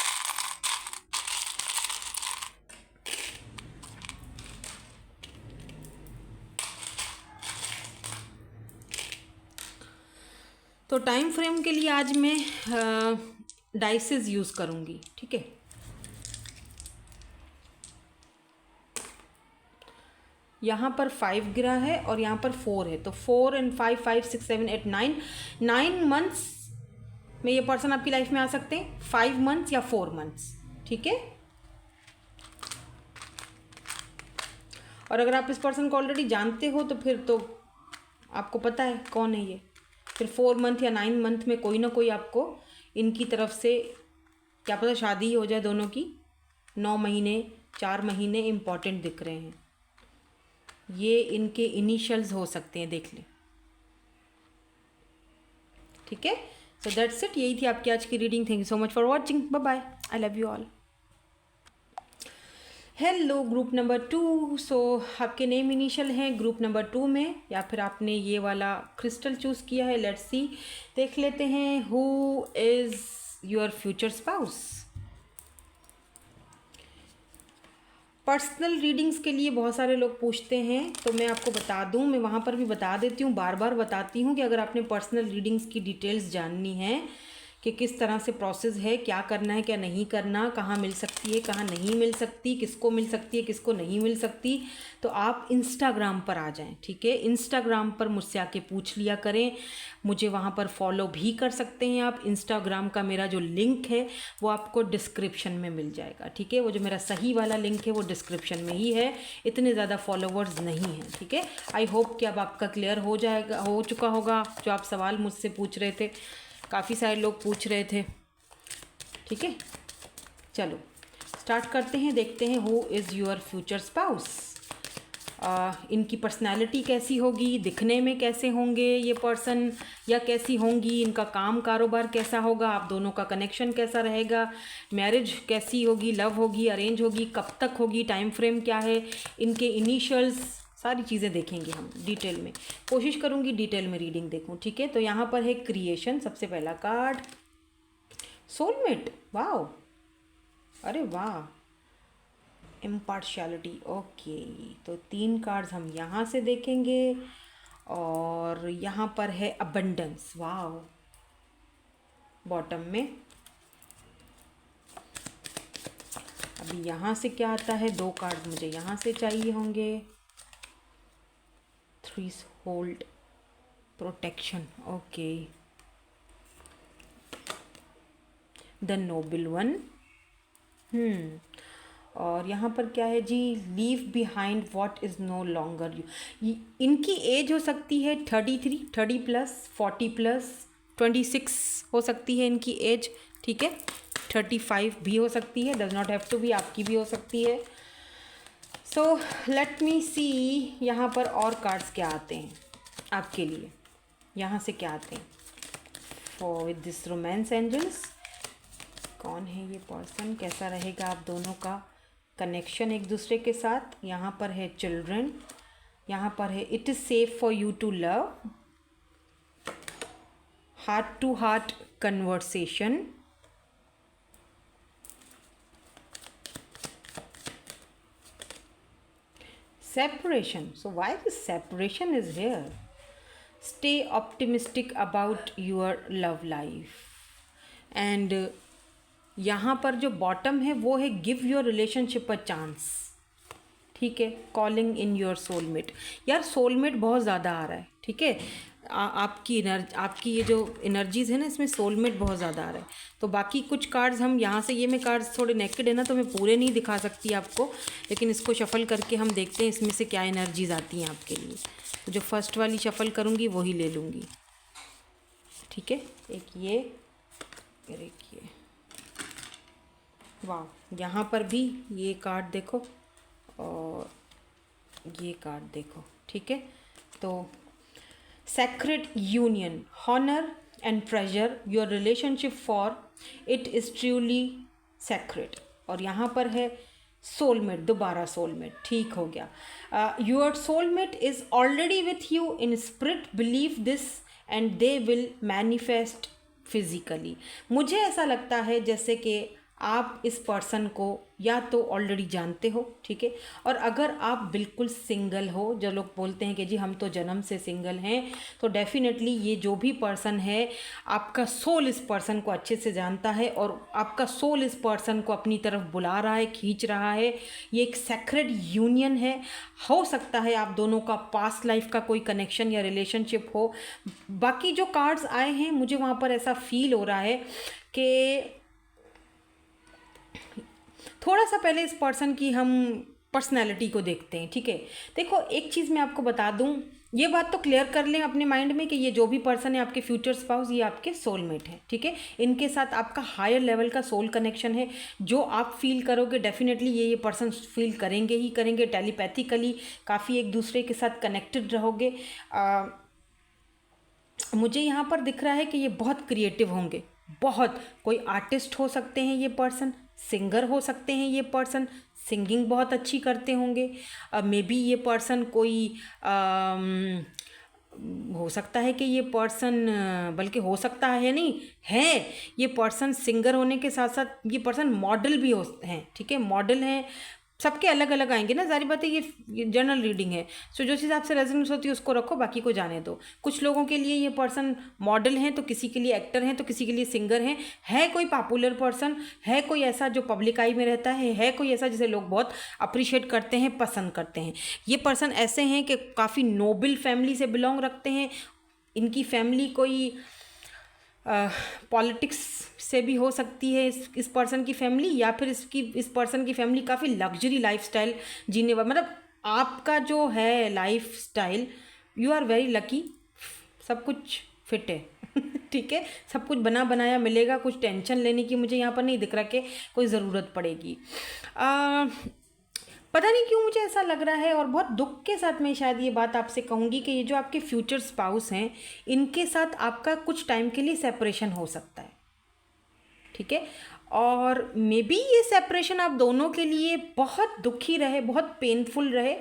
तो टाइम फ्रेम के लिए आज मैं डाइसेस यूज़ करूँगी। ठीक है, यहाँ पर 5 गिरा है और यहाँ पर 4 है, तो 4 and 5, 5, 6, 7, 8, 9 मंथ्स में ये पर्सन आपकी लाइफ में आ सकते हैं, 5 मंथ्स या 4 मंथ्स। ठीक है, और अगर आप इस पर्सन को ऑलरेडी जानते हो तो फिर तो आपको पता है कौन है ये। फिर 4 मंथ या 9 मंथ में कोई ना कोई आपको इनकी तरफ से, क्या पता शादी ही हो जाए दोनों की। 9 महीने 4 महीने इम्पॉर्टेंट दिख रहे हैं, ये इनके इनिशियल्स हो सकते हैं, देख लें। ठीक है, सो दैट्स इट, यही थी आपकी आज की reading. Thank you so much for watching, bye bye, I love you all. Hello group number 2। So आपके नेम इनिशियल हैं ग्रुप नंबर 2 में, या फिर आपने ये वाला क्रिस्टल चूज़ किया है। लेट्स सी, देख लेते हैं who is your future spouse. Personal readings के लिए बहुत सारे लोग पूछते हैं, तो मैं आपको बता दूं, मैं वहाँ पर भी बता देती हूँ, बार बार बताती हूँ कि अगर आपने पर्सनल रीडिंग्स की डिटेल्स जाननी है कि किस तरह से प्रोसेस है, क्या करना है क्या नहीं करना, कहाँ मिल सकती है कहाँ नहीं मिल सकती, किसको मिल सकती है किसको नहीं मिल सकती, तो आप इंस्टाग्राम पर आ जाएं। ठीक है, इंस्टाग्राम पर मुझसे आके पूछ लिया करें, मुझे वहाँ पर फॉलो भी कर सकते हैं आप। इंस्टाग्राम का मेरा जो लिंक है वो आपको डिस्क्रिप्शन में मिल जाएगा। ठीक है, वो जो मेरा सही वाला लिंक है वो डिस्क्रिप्शन में ही है, इतने ज़्यादा फॉलोवर्स नहीं हैं। ठीक है, आई होप कि अब आपका क्लियर हो जाएगा, हो चुका होगा जो आप सवाल मुझसे पूछ रहे थे, काफ़ी सारे लोग पूछ रहे थे। ठीक है, चलो स्टार्ट करते हैं, देखते हैं who is your future spouse. इनकी पर्सनालिटी कैसी होगी, दिखने में कैसे होंगे ये पर्सन, या कैसी होंगी, इनका काम कारोबार कैसा होगा, आप दोनों का कनेक्शन कैसा रहेगा, मैरिज कैसी होगी, लव होगी अरेंज होगी, कब तक होगी, टाइम फ्रेम क्या है, इनके इनिशियल्स, सारी चीज़ें देखेंगे हम डिटेल में। कोशिश करूँगी डिटेल में रीडिंग देखूँ। ठीक है, तो यहाँ पर है क्रिएशन, सबसे पहला कार्ड, सोलमेट, वाह, अरे वाह, इम्पार्शियलिटी, ओके। तो 3 कार्ड्स हम यहाँ से देखेंगे, और यहाँ पर है अबंडेंस, वाह, बॉटम में। अभी यहाँ से क्या आता है, 2 कार्ड मुझे यहाँ से चाहिए होंगे, 3 hold, protection, okay, the noble one, और यहाँ पर क्या है जी, leave behind what is no longer you. इनकी एज हो सकती है 33, 30+, 40+, 26 हो सकती है इनकी एज। ठीक है, 35 भी हो सकती है, does not have to be, आपकी भी हो सकती है। सो लेट मी सी, यहाँ पर और कार्ड्स क्या आते हैं आपके लिए, यहाँ से क्या आते हैं for with this romance angels. कौन है ये पर्सन, कैसा रहेगा आप दोनों का कनेक्शन एक दूसरे के साथ। यहाँ पर है चिल्ड्रन, यहाँ पर है it is safe for you to love, heart to heart conversation, separation. So why this separation is here? Stay optimistic about your love life. And यहाँ पर जो बॉटम है वो है give your relationship a chance. ठीक है, calling in your soulmate, यार soulmate बहुत ज़्यादा आ रहा है। ठीक है, आपकी ये जो एनर्जीज़ है ना, इसमें सोलमेट बहुत ज़्यादा आ रहा है। तो बाकी कुछ कार्ड्स हम यहाँ से, ये मैं कार्ड्स थोड़े नेकेड है ना, तो मैं पूरे नहीं दिखा सकती आपको, लेकिन इसको शफ़ल करके हम देखते हैं इसमें से क्या एनर्जीज़ आती हैं आपके लिए। तो जो फर्स्ट वाली शफ़ल करूँगी वही ले लूँगी। ठीक है, एक ये वाह, यहाँ पर भी ये कार्ड देखो और ये कार्ड देखो। ठीक है, तो sacred union, honor and treasure your relationship for it is truly sacred। और यहाँ पर है सोलमेट, दोबारा सोलमेट, ठीक हो गया। Your soulmate is already with you in spirit, believe this and they will manifest physically. मुझे ऐसा लगता है जैसे कि आप इस पर्सन को या तो ऑलरेडी जानते हो, ठीक है, और अगर आप बिल्कुल सिंगल हो, जो लोग बोलते हैं कि जी हम तो जन्म से सिंगल हैं, तो डेफिनेटली ये जो भी पर्सन है, आपका सोल इस पर्सन को अच्छे से जानता है और आपका सोल इस पर्सन को अपनी तरफ बुला रहा है, खींच रहा है। ये एक सेक्रेड यूनियन है। हो सकता है आप दोनों का पास्ट लाइफ का कोई कनेक्शन या रिलेशनशिप हो। बाकी जो कार्ड्स आए हैं, मुझे वहाँ पर ऐसा फील हो रहा है कि थोड़ा सा पहले इस पर्सन की हम पर्सनैलिटी को देखते हैं, ठीक है। देखो, एक चीज़ मैं आपको बता दूं, ये बात तो क्लियर कर लें अपने माइंड में कि ये जो भी पर्सन है आपके फ्यूचर स्पाउस, ये आपके सोलमेट है, ठीक है। इनके साथ आपका हायर लेवल का सोल कनेक्शन है। जो आप फील करोगे डेफिनेटली ये पर्सन फील करेंगे ही करेंगे। टेलीपैथिकली काफ़ी एक दूसरे के साथ कनेक्टेड रहोगे। मुझे यहाँ पर दिख रहा है कि ये बहुत क्रिएटिव होंगे, बहुत। कोई आर्टिस्ट हो सकते हैं ये पर्सन, सिंगर हो सकते हैं ये पर्सन, सिंगिंग बहुत अच्छी करते होंगे। मे बी ये पर्सन कोई हो सकता है कि ये पर्सन, बल्कि हो सकता है नहीं है, ये पर्सन सिंगर होने के साथ साथ ये पर्सन मॉडल भी हो हैं, ठीक है। मॉडल हैं, सबके अलग अलग आएंगे ना, सारी बातें। ये जनरल रीडिंग है, सो जो चीज़ आपसे रेजोनेंस होती है उसको रखो, बाकी को जाने दो। कुछ लोगों के लिए ये पर्सन मॉडल हैं, तो किसी के लिए एक्टर हैं, तो किसी के लिए सिंगर हैं। है कोई पॉपुलर पर्सन, है कोई ऐसा जो पब्लिक आई में रहता है कोई ऐसा जिसे लोग बहुत अप्रिशिएट करते हैं, पसंद करते हैं। ये पर्सन ऐसे हैं कि काफ़ी नोबल फैमिली से बिलोंग रखते हैं। इनकी फैमिली कोई पॉलिटिक्स से भी हो सकती है इस पर्सन की फैमिली, या फिर इस पर्सन की फैमिली काफ़ी लग्जरी लाइफस्टाइल जीने वाला। मतलब आपका जो है lifestyle, you are very lucky, सब कुछ फिट है ठीक है, सब कुछ बना बनाया मिलेगा। कुछ टेंशन लेने की मुझे यहाँ पर नहीं दिख रहा कि कोई ज़रूरत पड़ेगी। पता नहीं क्यों मुझे ऐसा लग रहा है, और बहुत दुख के साथ मैं शायद ये बात आपसे कहूँगी कि ये जो आपके फ्यूचर स्पाउस हैं, इनके साथ आपका कुछ टाइम के लिए सेपरेशन हो सकता है, ठीक है। और मे बी ये सेपरेशन आप दोनों के लिए बहुत दुखी रहे, बहुत पेनफुल रहे,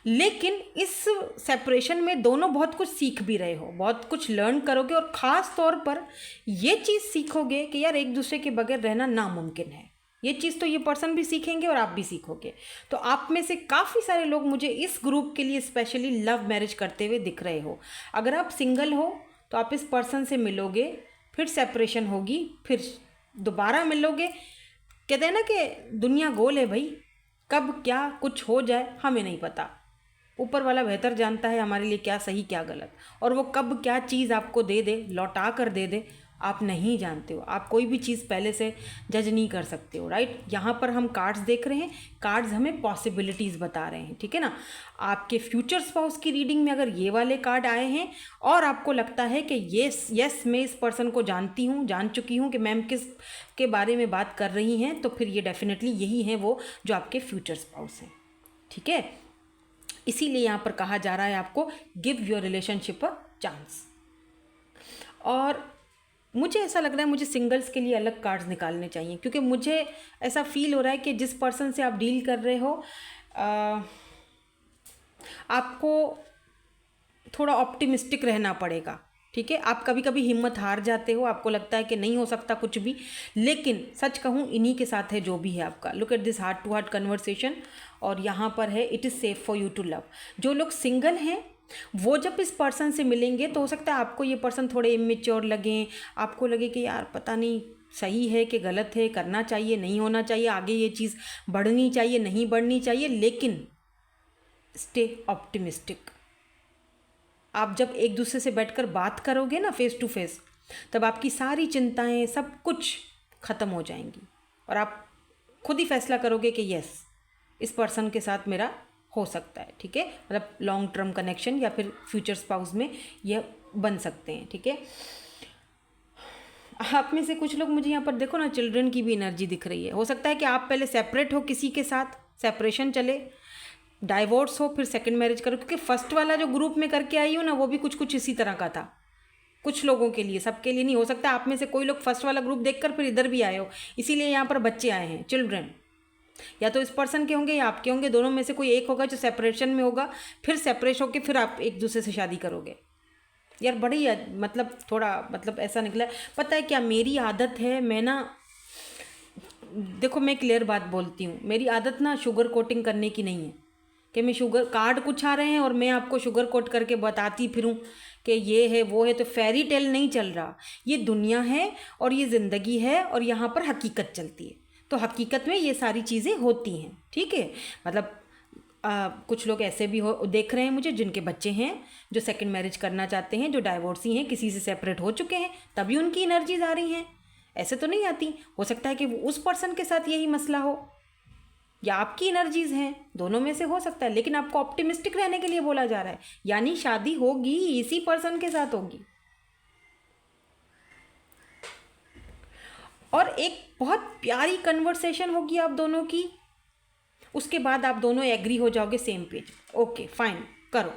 लेकिन इस सेपरेशन में दोनों बहुत कुछ सीख भी रहे हो, बहुत कुछ लर्न करोगे, और ख़ास तौर पर ये चीज़ सीखोगे कि यार एक दूसरे के बगैर रहना नामुमकिन है। ये चीज़ तो ये पर्सन भी सीखेंगे और आप भी सीखोगे। तो आप में से काफ़ी सारे लोग मुझे इस ग्रुप के लिए स्पेशली लव मैरिज करते हुए दिख रहे हो। अगर आप सिंगल हो तो आप इस पर्सन से मिलोगे, फिर सेपरेशन होगी, फिर दोबारा मिलोगे। कहते हैं ना कि दुनिया गोल है भाई, कब क्या कुछ हो जाए हमें नहीं पता। ऊपर वाला बेहतर जानता है हमारे लिए क्या सही क्या गलत, और वो कब क्या चीज़ आपको दे दे, लौटा कर दे दे, आप नहीं जानते हो। आप कोई भी चीज़ पहले से जज नहीं कर सकते हो, राइट। यहाँ पर हम कार्ड्स देख रहे हैं, कार्ड्स हमें पॉसिबिलिटीज़ बता रहे हैं, ठीक है ना। आपके फ्यूचर स्पाउस की रीडिंग में अगर ये वाले कार्ड आए हैं और आपको लगता है कि यस मैं इस पर्सन को जानती हूँ, जान चुकी हूँ कि मैम किस के बारे में बात कर रही हैं, तो फिर ये डेफिनेटली यही हैं वो जो आपके फ्यूचर स्पाउस हैं, ठीक है। इसीलिए यहाँ पर कहा जा रहा है आपको give your relationship a chance. और मुझे ऐसा लग रहा है मुझे सिंगल्स के लिए अलग कार्ड्स निकालने चाहिए, क्योंकि मुझे ऐसा फील हो रहा है कि जिस पर्सन से आप डील कर रहे हो आपको थोड़ा ऑप्टिमिस्टिक रहना पड़ेगा, ठीक है। आप कभी कभी हिम्मत हार जाते हो, आपको लगता है कि नहीं हो सकता कुछ भी, लेकिन सच कहूँ इन्हीं के साथ है जो भी है आपका। Look at this heart to heart conversation, और यहाँ पर है it is safe for you to love. जो लोग सिंगल हैं वो जब इस पर्सन से मिलेंगे तो हो सकता है आपको ये पर्सन थोड़े इमेच्योर लगें, आपको लगे कि यार पता नहीं सही है कि गलत है, करना चाहिए नहीं होना चाहिए, आगे ये चीज़ बढ़नी चाहिए नहीं बढ़नी चाहिए, लेकिन स्टे ऑप्टिमिस्टिक। आप जब एक दूसरे से बैठकर बात करोगे ना फेस टू फेस, तब आपकी सारी चिंताएं सब कुछ ख़त्म हो जाएंगी, और आप खुद ही फैसला करोगे कि यस इस पर्सन के साथ मेरा हो सकता है, ठीक है। मतलब लॉन्ग टर्म कनेक्शन या फिर फ्यूचर स्पाउस में यह बन सकते हैं, ठीक है। आप में से कुछ लोग मुझे यहाँ पर देखो ना, चिल्ड्रन की भी एनर्जी दिख रही है। हो सकता है कि आप पहले सेपरेट हो किसी के साथ, सेपरेशन चले, डाइवोर्स हो फिर सेकंड मैरिज करो, क्योंकि फर्स्ट वाला जो ग्रुप में करके आई हो ना वो भी कुछ कुछ इसी तरह का था। कुछ लोगों के लिए, सबके लिए नहीं हो सकता। आप में से कोई लोग फर्स्ट वाला ग्रुप देखकर फिर इधर भी आए हो, इसीलिए यहाँ पर बच्चे आए हैं, चिल्ड्रन। या तो इस पर्सन के होंगे या आपके होंगे, दोनों में से कोई एक होगा जो सेपरेशन में होगा, फिर सेपरेट होकर फिर आप एक दूसरे से शादी करोगे। यार बड़ी मतलब थोड़ा मतलब ऐसा निकला है। पता है क्या, मेरी आदत है, मैं ना देखो मैं क्लियर बात बोलती हूँ, मेरी आदत ना शुगर कोटिंग करने की नहीं है कि मैं शुगर कार्ड कुछ आ रहे हैं और मैं आपको शुगर कोट करके बताती फिरूं कि ये है वो है। तो फेरी टेल नहीं चल रहा, ये दुनिया है और ये ज़िंदगी है और यहाँ पर हकीकत चलती है। तो हकीकत में ये सारी चीज़ें होती हैं, ठीक है। मतलब कुछ लोग ऐसे भी हो देख रहे हैं मुझे जिनके बच्चे हैं, जो सेकंड मैरिज करना चाहते हैं, जो डाइवोर्सी हैं, किसी से सेपरेट हो चुके हैं, तभी उनकी एनर्जीज आ रही हैं। ऐसे तो नहीं आती। हो सकता है कि वो उस पर्सन के साथ यही मसला हो या आपकी एनर्जीज हैं, दोनों में से हो सकता है। लेकिन आपको ऑप्टिमिस्टिक रहने के लिए बोला जा रहा है, यानी शादी होगी, इसी पर्सन के साथ होगी। और एक बहुत प्यारी कन्वर्सेशन होगी आप दोनों की, उसके बाद आप दोनों एग्री हो जाओगे सेम पेज। ओके फाइन, करो,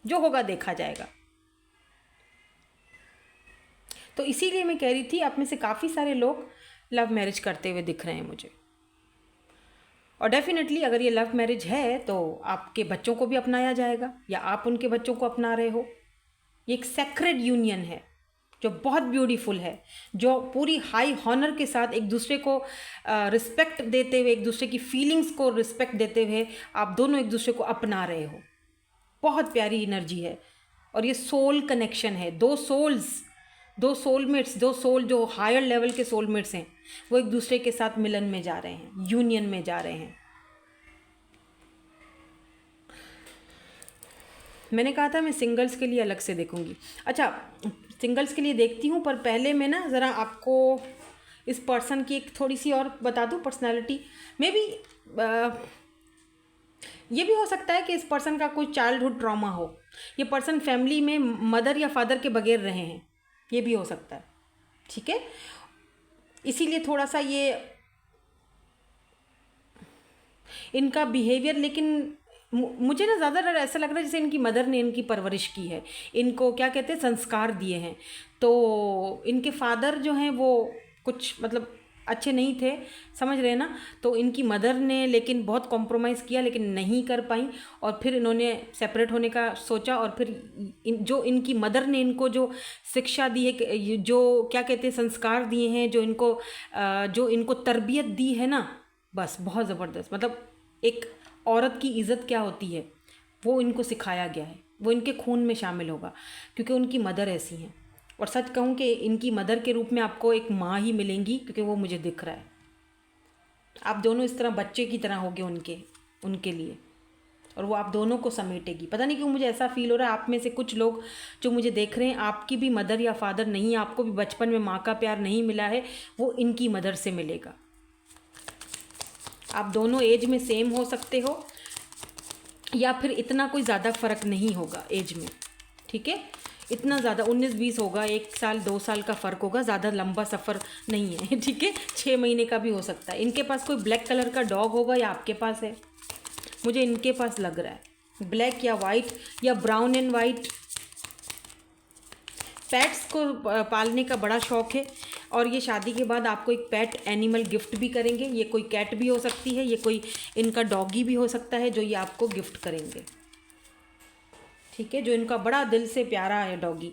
जो होगा देखा जाएगा। तो इसीलिए मैं कह रही थी, आप में से काफ़ी सारे लोग लव मैरिज करते हुए दिख रहे हैं मुझे। और डेफिनेटली अगर ये लव मैरिज है तो आपके बच्चों को भी अपनाया जाएगा या आप उनके बच्चों को अपना रहे हो। ये एक सेक्रेड यूनियन है जो बहुत ब्यूटीफुल है, जो पूरी हाई हॉनर के साथ एक दूसरे को रिस्पेक्ट देते हुए, एक दूसरे की फीलिंग्स को रिस्पेक्ट देते हुए आप दोनों एक दूसरे को अपना रहे हो। बहुत प्यारी एनर्जी है। और ये सोल कनेक्शन है, दो सोल्स, दो सोलमेट्स, दो सोल जो हायर लेवल के सोलमेट्स हैं वो एक दूसरे के साथ मिलन में जा रहे हैं, यूनियन में जा रहे हैं। मैंने कहा था मैं सिंगल्स के लिए अलग से देखूंगी। अच्छा, सिंगल्स के लिए देखती हूँ, पर पहले मैं ना ज़रा आपको इस पर्सन की एक थोड़ी सी और बता दूँ पर्सनालिटी। मे बी ये भी हो सकता है कि इस पर्सन का कोई चाइल्डहुड ट्रॉमा हो, ये पर्सन फैमिली में मदर या फादर के बगैर रहे हैं, ये भी हो सकता है, ठीक है। इसीलिए थोड़ा सा ये इनका बिहेवियर, लेकिन मुझे ना ज़्यादातर ऐसा लग रहा है जैसे इनकी मदर ने इनकी परवरिश की है, इनको क्या कहते हैं संस्कार दिए हैं। तो इनके फादर जो हैं वो कुछ मतलब अच्छे नहीं थे, समझ रहे हैं ना। तो इनकी मदर ने लेकिन बहुत कॉम्प्रोमाइज़ किया, लेकिन नहीं कर पाई और फिर इन्होंने सेपरेट होने का सोचा। और फिर जो इनकी मदर ने इनको जो शिक्षा दी है, जो क्या कहते हैं संस्कार दिए हैं, जो इनको तरबियत दी है ना, बस बहुत ज़बरदस्त। मतलब एक औरत की इज़्ज़त क्या होती है वो इनको सिखाया गया है, वो इनके खून में शामिल होगा क्योंकि उनकी मदर ऐसी हैं। और सच कहूँ कि इनकी मदर के रूप में आपको एक माँ ही मिलेंगी, क्योंकि वो मुझे दिख रहा है। आप दोनों इस तरह बच्चे की तरह होगे उनके लिए, और वो आप दोनों को समेटेगी। पता नहीं क्यों मुझे ऐसा फील हो रहा है, आप में से कुछ लोग जो मुझे देख रहे हैं, आपकी भी मदर या फादर नहीं, आपको भी बचपन में माँ का प्यार नहीं मिला है, वो इनकी मदर से मिलेगा। आप दोनों एज में सेम हो सकते हो या फिर इतना कोई ज़्यादा फ़र्क नहीं होगा एज में, ठीक है। इतना ज़्यादा 19-20 होगा, 1 साल 2 साल का फ़र्क होगा, ज़्यादा लंबा सफ़र नहीं है, ठीक है। 6 महीने का भी हो सकता है। इनके पास कोई ब्लैक कलर का डॉग होगा या आपके पास है, मुझे इनके पास लग रहा है ब्लैक या वाइट या ब्राउन एंड वाइट। पेट्स को पालने का बड़ा शौक़ है और ये शादी के बाद आपको एक पेट एनिमल गिफ्ट भी करेंगे। ये कोई कैट भी हो सकती है, ये कोई इनका डॉगी भी हो सकता है जो ये आपको गिफ्ट करेंगे, ठीक है, जो इनका बड़ा दिल से प्यारा है डॉगी।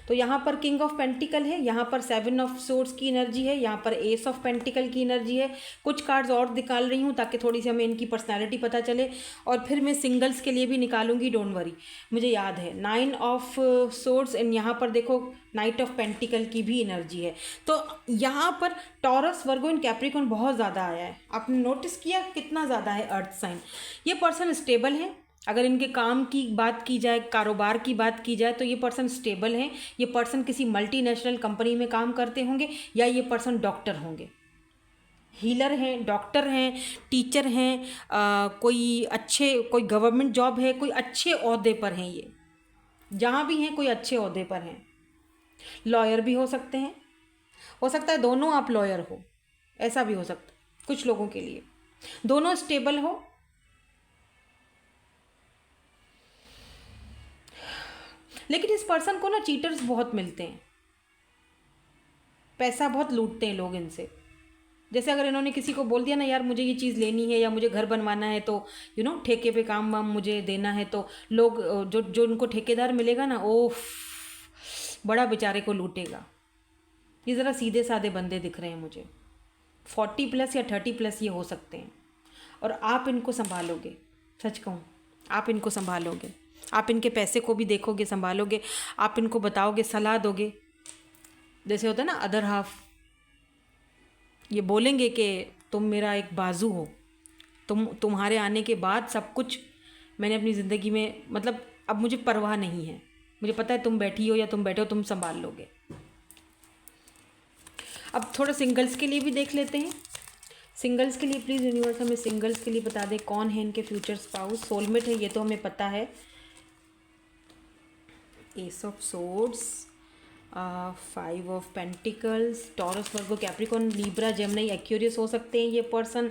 तो यहाँ पर किंग ऑफ पेंटिकल है, यहाँ पर 7 ऑफ सोर्ड्स की एनर्जी है, यहाँ पर एस ऑफ पेंटिकल की एनर्जी है। कुछ कार्ड्स और निकाल रही हूँ ताकि थोड़ी सी हमें इनकी पर्सनालिटी पता चले, और फिर मैं सिंगल्स के लिए भी निकालूंगी, डोंट वरी। मुझे याद है 9 ऑफ सोर्ड्स एंड यहाँ पर देखो नाइट ऑफ पेंटिकल की भी एनर्जी है। तो यहाँ पर टॉरस, वर्गो एंड कैप्रिकॉर्न बहुत ज़्यादा आया है। आपने नोटिस किया कितना ज़्यादा है अर्थ साइन। ये पर्सन स्टेबल है। अगर इनके काम की बात की जाए, कारोबार की बात की जाए, तो ये पर्सन स्टेबल हैं। ये पर्सन किसी मल्टीनेशनल कंपनी में काम करते होंगे या ये पर्सन डॉक्टर होंगे, हीलर हैं, डॉक्टर हैं, टीचर हैं, कोई गवर्नमेंट जॉब है, कोई अच्छे ओहदे पर हैं। ये जहाँ भी हैं कोई अच्छे ओहदे पर हैं। लॉयर भी हो सकते हैं, हो सकता है दोनों आप लॉयर हो, ऐसा भी हो सकता है कुछ लोगों के लिए। दोनों स्टेबल हो, लेकिन इस पर्सन को ना चीटर्स बहुत मिलते हैं, पैसा बहुत लूटते हैं लोग इनसे। जैसे अगर इन्होंने किसी को बोल दिया ना यार मुझे ये चीज़ लेनी है या मुझे घर बनवाना है, तो ठेके पे काम वाम मुझे देना है, तो लोग जो जो उनको ठेकेदार मिलेगा ना, ओफ, बड़ा बेचारे को लूटेगा। ये ज़रा सीधे साधे बंदे दिख रहे हैं मुझे, 40+ या 30+ ये हो सकते हैं। और आप इनको संभालोगे, सच कहूँ आप इनको संभालोगे, आप इनके पैसे को भी देखोगे, संभालोगे, आप इनको बताओगे, सलाह दोगे। जैसे होता है ना अदर हाफ, ये बोलेंगे कि तुम मेरा एक बाजू हो, तुम्हारे आने के बाद सब कुछ मैंने अपनी ज़िंदगी में, मतलब अब मुझे परवाह नहीं है, मुझे पता है तुम बैठी हो या तुम बैठे हो, तुम संभाल लोगे। अब थोड़ा सिंगल्स के लिए भी देख लेते हैं। सिंगल्स के लिए प्लीज़ यूनिवर्स हमें सिंगल्स के लिए बता दे कौन है इनके फ्यूचर स्पाउस। सोलमेट है ये तो हमें पता है, S of swords, 5 of pentacles, taurus, Virgo, Capricorn, Libra, Gemini, Aquarius हो सकते हैं ये पर्सन।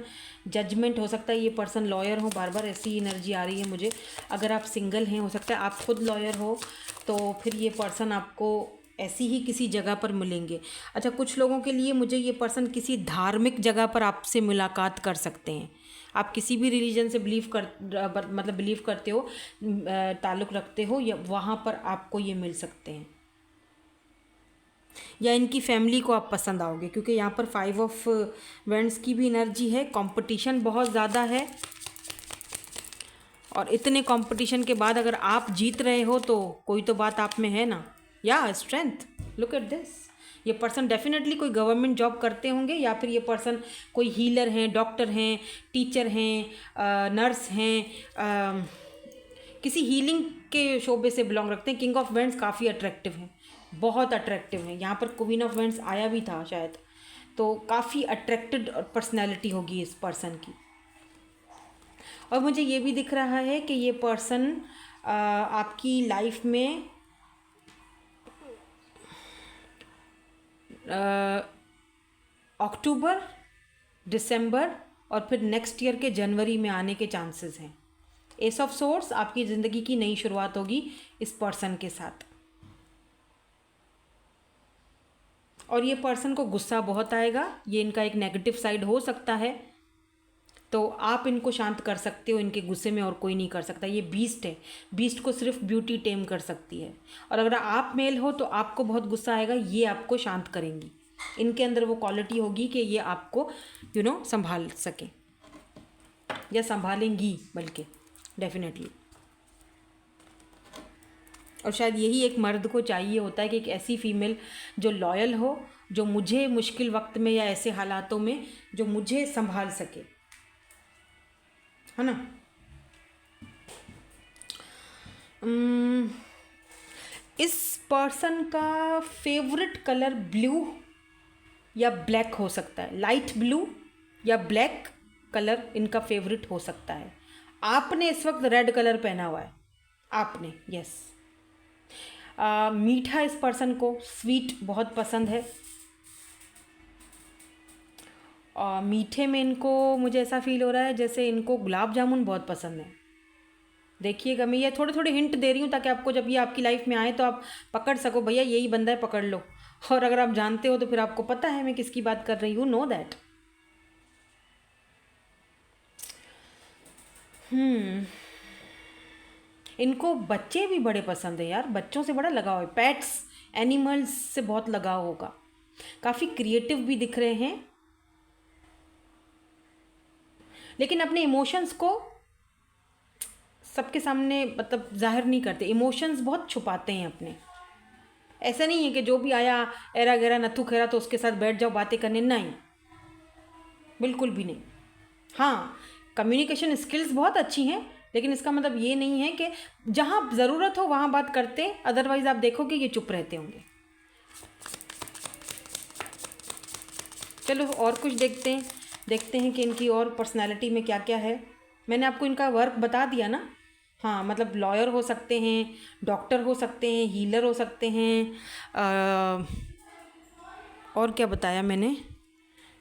जजमेंट हो सकता है ये पर्सन लॉयर हो, बार बार ऐसी एनर्जी आ रही है मुझे। अगर आप सिंगल हैं, हो सकता है आप खुद लॉयर हो, तो फिर ये पर्सन आपको ऐसी ही किसी जगह पर मिलेंगे। अच्छा, कुछ लोगों के लिए मुझे ये पर्सन किसी धार्मिक जगह पर आपसे मुलाकात कर सकते हैं। आप किसी भी रिलीजन से बिलीव करते हो, ताल्लुक़ रखते हो, या वहाँ पर आपको ये मिल सकते हैं, या इनकी फैमिली को आप पसंद आओगे, क्योंकि यहाँ पर 5 ऑफ वेंड्स की भी एनर्जी है। कंपटीशन बहुत ज़्यादा है, और इतने कंपटीशन के बाद अगर आप जीत रहे हो तो कोई तो बात आप में है ना, या स्ट्रेंथ। लुक एट दिस, ये पर्सन डेफिनेटली कोई गवर्नमेंट जॉब करते होंगे, या फिर ये पर्सन कोई हीलर हैं, डॉक्टर हैं, टीचर हैं, नर्स हैं, किसी हीलिंग के शोबे से बिलोंग रखते हैं। किंग ऑफ वेंड्स काफ़ी अट्रैक्टिव हैं, बहुत अट्रैक्टिव हैं। यहाँ पर क्वीन ऑफ वेंड्स आया भी था शायद, तो काफ़ी अट्रैक्टेड पर्सनैलिटी होगी इस पर्सन की। और मुझे ये भी दिख रहा है कि ये पर्सन आपकी लाइफ में अक्टूबर, दिसंबर और फिर नेक्स्ट ईयर के जनवरी में आने के चांसेस हैं। एस ऑफ सोर्ड्स, आपकी ज़िंदगी की नई शुरुआत होगी इस पर्सन के साथ। और ये पर्सन को गुस्सा बहुत आएगा, ये इनका एक नेगेटिव साइड हो सकता है, तो आप इनको शांत कर सकते हो इनके गुस्से में, और कोई नहीं कर सकता। ये बीस्ट है, बीस्ट को सिर्फ ब्यूटी टेम कर सकती है। और अगर आप मेल हो तो आपको बहुत गुस्सा आएगा, ये आपको शांत करेंगी। इनके अंदर वो क्वालिटी होगी कि ये आपको संभाल सकें, या संभालेंगी बल्कि, डेफिनेटली। और शायद यही एक मर्द को चाहिए होता है कि एक ऐसी फीमेल जो लॉयल हो, जो मुझे मुश्किल वक्त में या ऐसे हालातों में जो मुझे संभाल सके, है ना। इस पर्सन का फेवरेट कलर ब्लू या ब्लैक हो सकता है, लाइट ब्लू या ब्लैक कलर इनका फेवरेट हो सकता है। आपने इस वक्त रेड कलर पहना हुआ है, आपने, यस। मीठा इस पर्सन को, स्वीट बहुत पसंद है। मीठे में इनको मुझे ऐसा फील हो रहा है जैसे इनको गुलाब जामुन बहुत पसंद है। देखिएगा, मैं ये थोड़े थोड़े हिंट दे रही हूँ ताकि आपको जब ये आपकी लाइफ में आए तो आप पकड़ सको, भैया यही बंदा है, पकड़ लो। और अगर आप जानते हो तो फिर आपको पता है मैं किसकी बात कर रही हूँ, नो दैट। इनको बच्चे भी बड़े पसंद है यार, बच्चों से बड़ा लगाव है, पेट्स, एनिमल्स से बहुत लगाव होगा। काफ़ी क्रिएटिव भी दिख रहे हैं, लेकिन अपने इमोशंस को सबके सामने मतलब जाहिर नहीं करते, इमोशंस बहुत छुपाते हैं अपने। ऐसा नहीं है कि जो भी आया एरा गहरा नथु खेरा तो उसके साथ बैठ जाओ बातें करने, नहीं, बिल्कुल भी नहीं। हाँ, कम्युनिकेशन स्किल्स बहुत अच्छी हैं, लेकिन इसका मतलब ये नहीं है कि जहाँ ज़रूरत हो वहाँ बात करते हैं, अदरवाइज़ आप देखोगे ये चुप रहते होंगे। चलो और कुछ देखते हैं कि इनकी और पर्सनालिटी में क्या क्या है। मैंने आपको इनका वर्क बता दिया ना। हाँ, मतलब लॉयर हो सकते हैं, डॉक्टर हो सकते हैं, हीलर हो सकते हैं, और क्या बताया मैंने,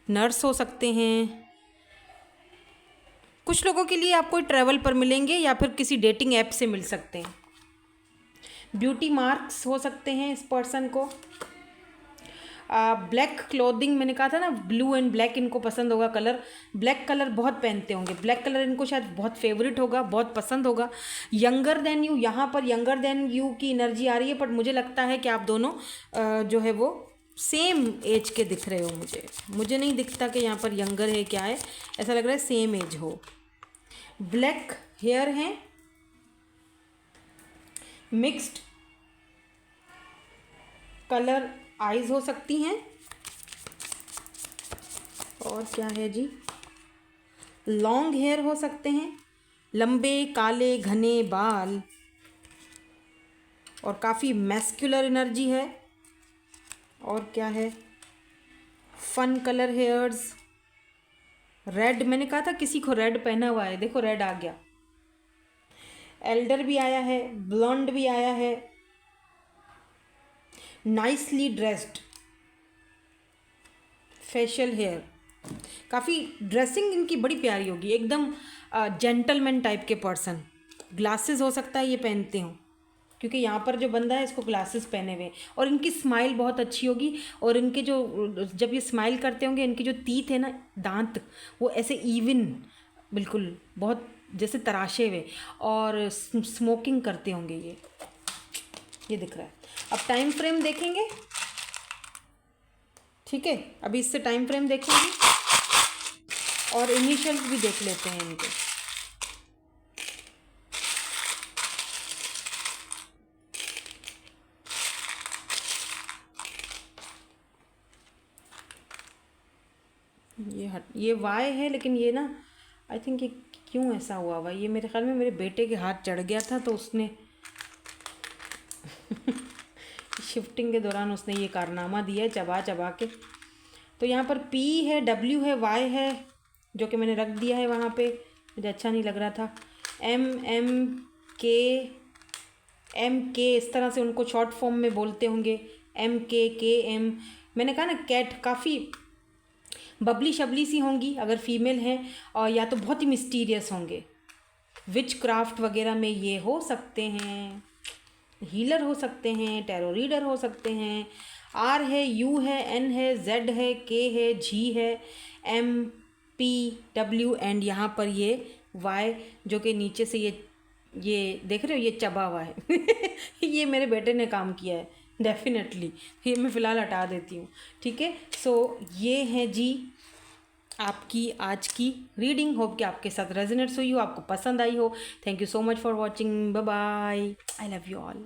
नर्स हो सकते हैं। कुछ लोगों के लिए आप कोई ट्रैवल पर मिलेंगे या फिर किसी डेटिंग ऐप से मिल सकते हैं। ब्यूटी मार्क्स हो सकते हैं इस पर्सन को। ब्लैक क्लोथिंग, मैंने कहा था ना ब्लू एंड ब्लैक इनको पसंद होगा कलर। ब्लैक कलर बहुत पहनते होंगे, ब्लैक कलर इनको शायद बहुत फेवरेट होगा, बहुत पसंद होगा। यंगर देन यू, यहाँ पर यंगर देन यू की एनर्जी आ रही है, बट मुझे लगता है कि आप दोनों जो है वो सेम एज के दिख रहे हो। मुझे नहीं दिखता कि यहाँ पर यंगर है क्या है, ऐसा लग रहा है सेम एज हो। ब्लैक हेयर हैं, मिक्स्ड कलर आइज हो सकती हैं। और क्या है जी, लॉन्ग हेयर हो सकते हैं, लंबे काले घने बाल, और काफ़ी मैस्कुलर एनर्जी है। और क्या है, फन कलर हेयर्स, रेड, मैंने कहा था किसी को रेड पहना हुआ है, देखो रेड आ गया। एल्डर भी आया है, ब्लॉन्ड भी आया है, नाइसली ड्रेस्ड, फेशियल हेयर, काफ़ी ड्रेसिंग इनकी बड़ी प्यारी होगी, एकदम जेंटलमैन टाइप के पर्सन। ग्लासेस हो सकता है ये पहनते हों, क्योंकि यहाँ पर जो बंदा है इसको ग्लासेस पहने हुए हैं। और इनकी स्माइल बहुत अच्छी होगी, और इनके जो जब ये स्माइल करते होंगे इनके जो टीथ है ना, दांत, वो ऐसे इवन बिल्कुल बहुत जैसे तराशे हुए, और स्मोकिंग करते होंगे ये दिख रहा है। अब टाइम फ्रेम देखेंगे, ठीक है, अभी इससे टाइम फ्रेम देखेंगे और इनिशियल्स भी देख लेते हैं इनके। ये वाई है, लेकिन ये ना आई थिंक ये क्यों ऐसा हुआ हुआ, ये मेरे ख्याल में मेरे बेटे के हाथ चढ़ गया था, तो उसने शिफ्टिंग के दौरान उसने ये कारनामा दिया है चबा चबा के। तो यहाँ पर पी है, डब्ल्यू है, वाई है, जो कि मैंने रख दिया है वहाँ पे, मुझे अच्छा नहीं लग रहा था। एम के इस तरह से उनको शॉर्ट फॉर्म में बोलते होंगे, के एम। मैंने कहा ना कैट काफ़ी बबली शबली सी होंगी अगर फीमेल हैं, और या तो बहुत ही मिस्टीरियस होंगे। विच क्राफ्ट वगैरह में ये हो सकते हैं, हीलर हो सकते हैं, टैरो रीडर हो सकते हैं। आर है, यू है, एन है, जेड है, के है, जी है, एम, पी, डब्ल्यू एंड यहाँ पर ये वाई, जो कि नीचे से ये देख रहे हो ये चबा हुआ है ये मेरे बेटे ने काम किया है डेफिनेटली, ये मैं फ़िलहाल हटा देती हूँ, ठीक है। सो ये है जी आपकी आज की रीडिंग। होप कि आपके साथ रेजोनेट्स हुई हो, आपको पसंद आई हो। Thank you so much for watching, bye bye, I love you all.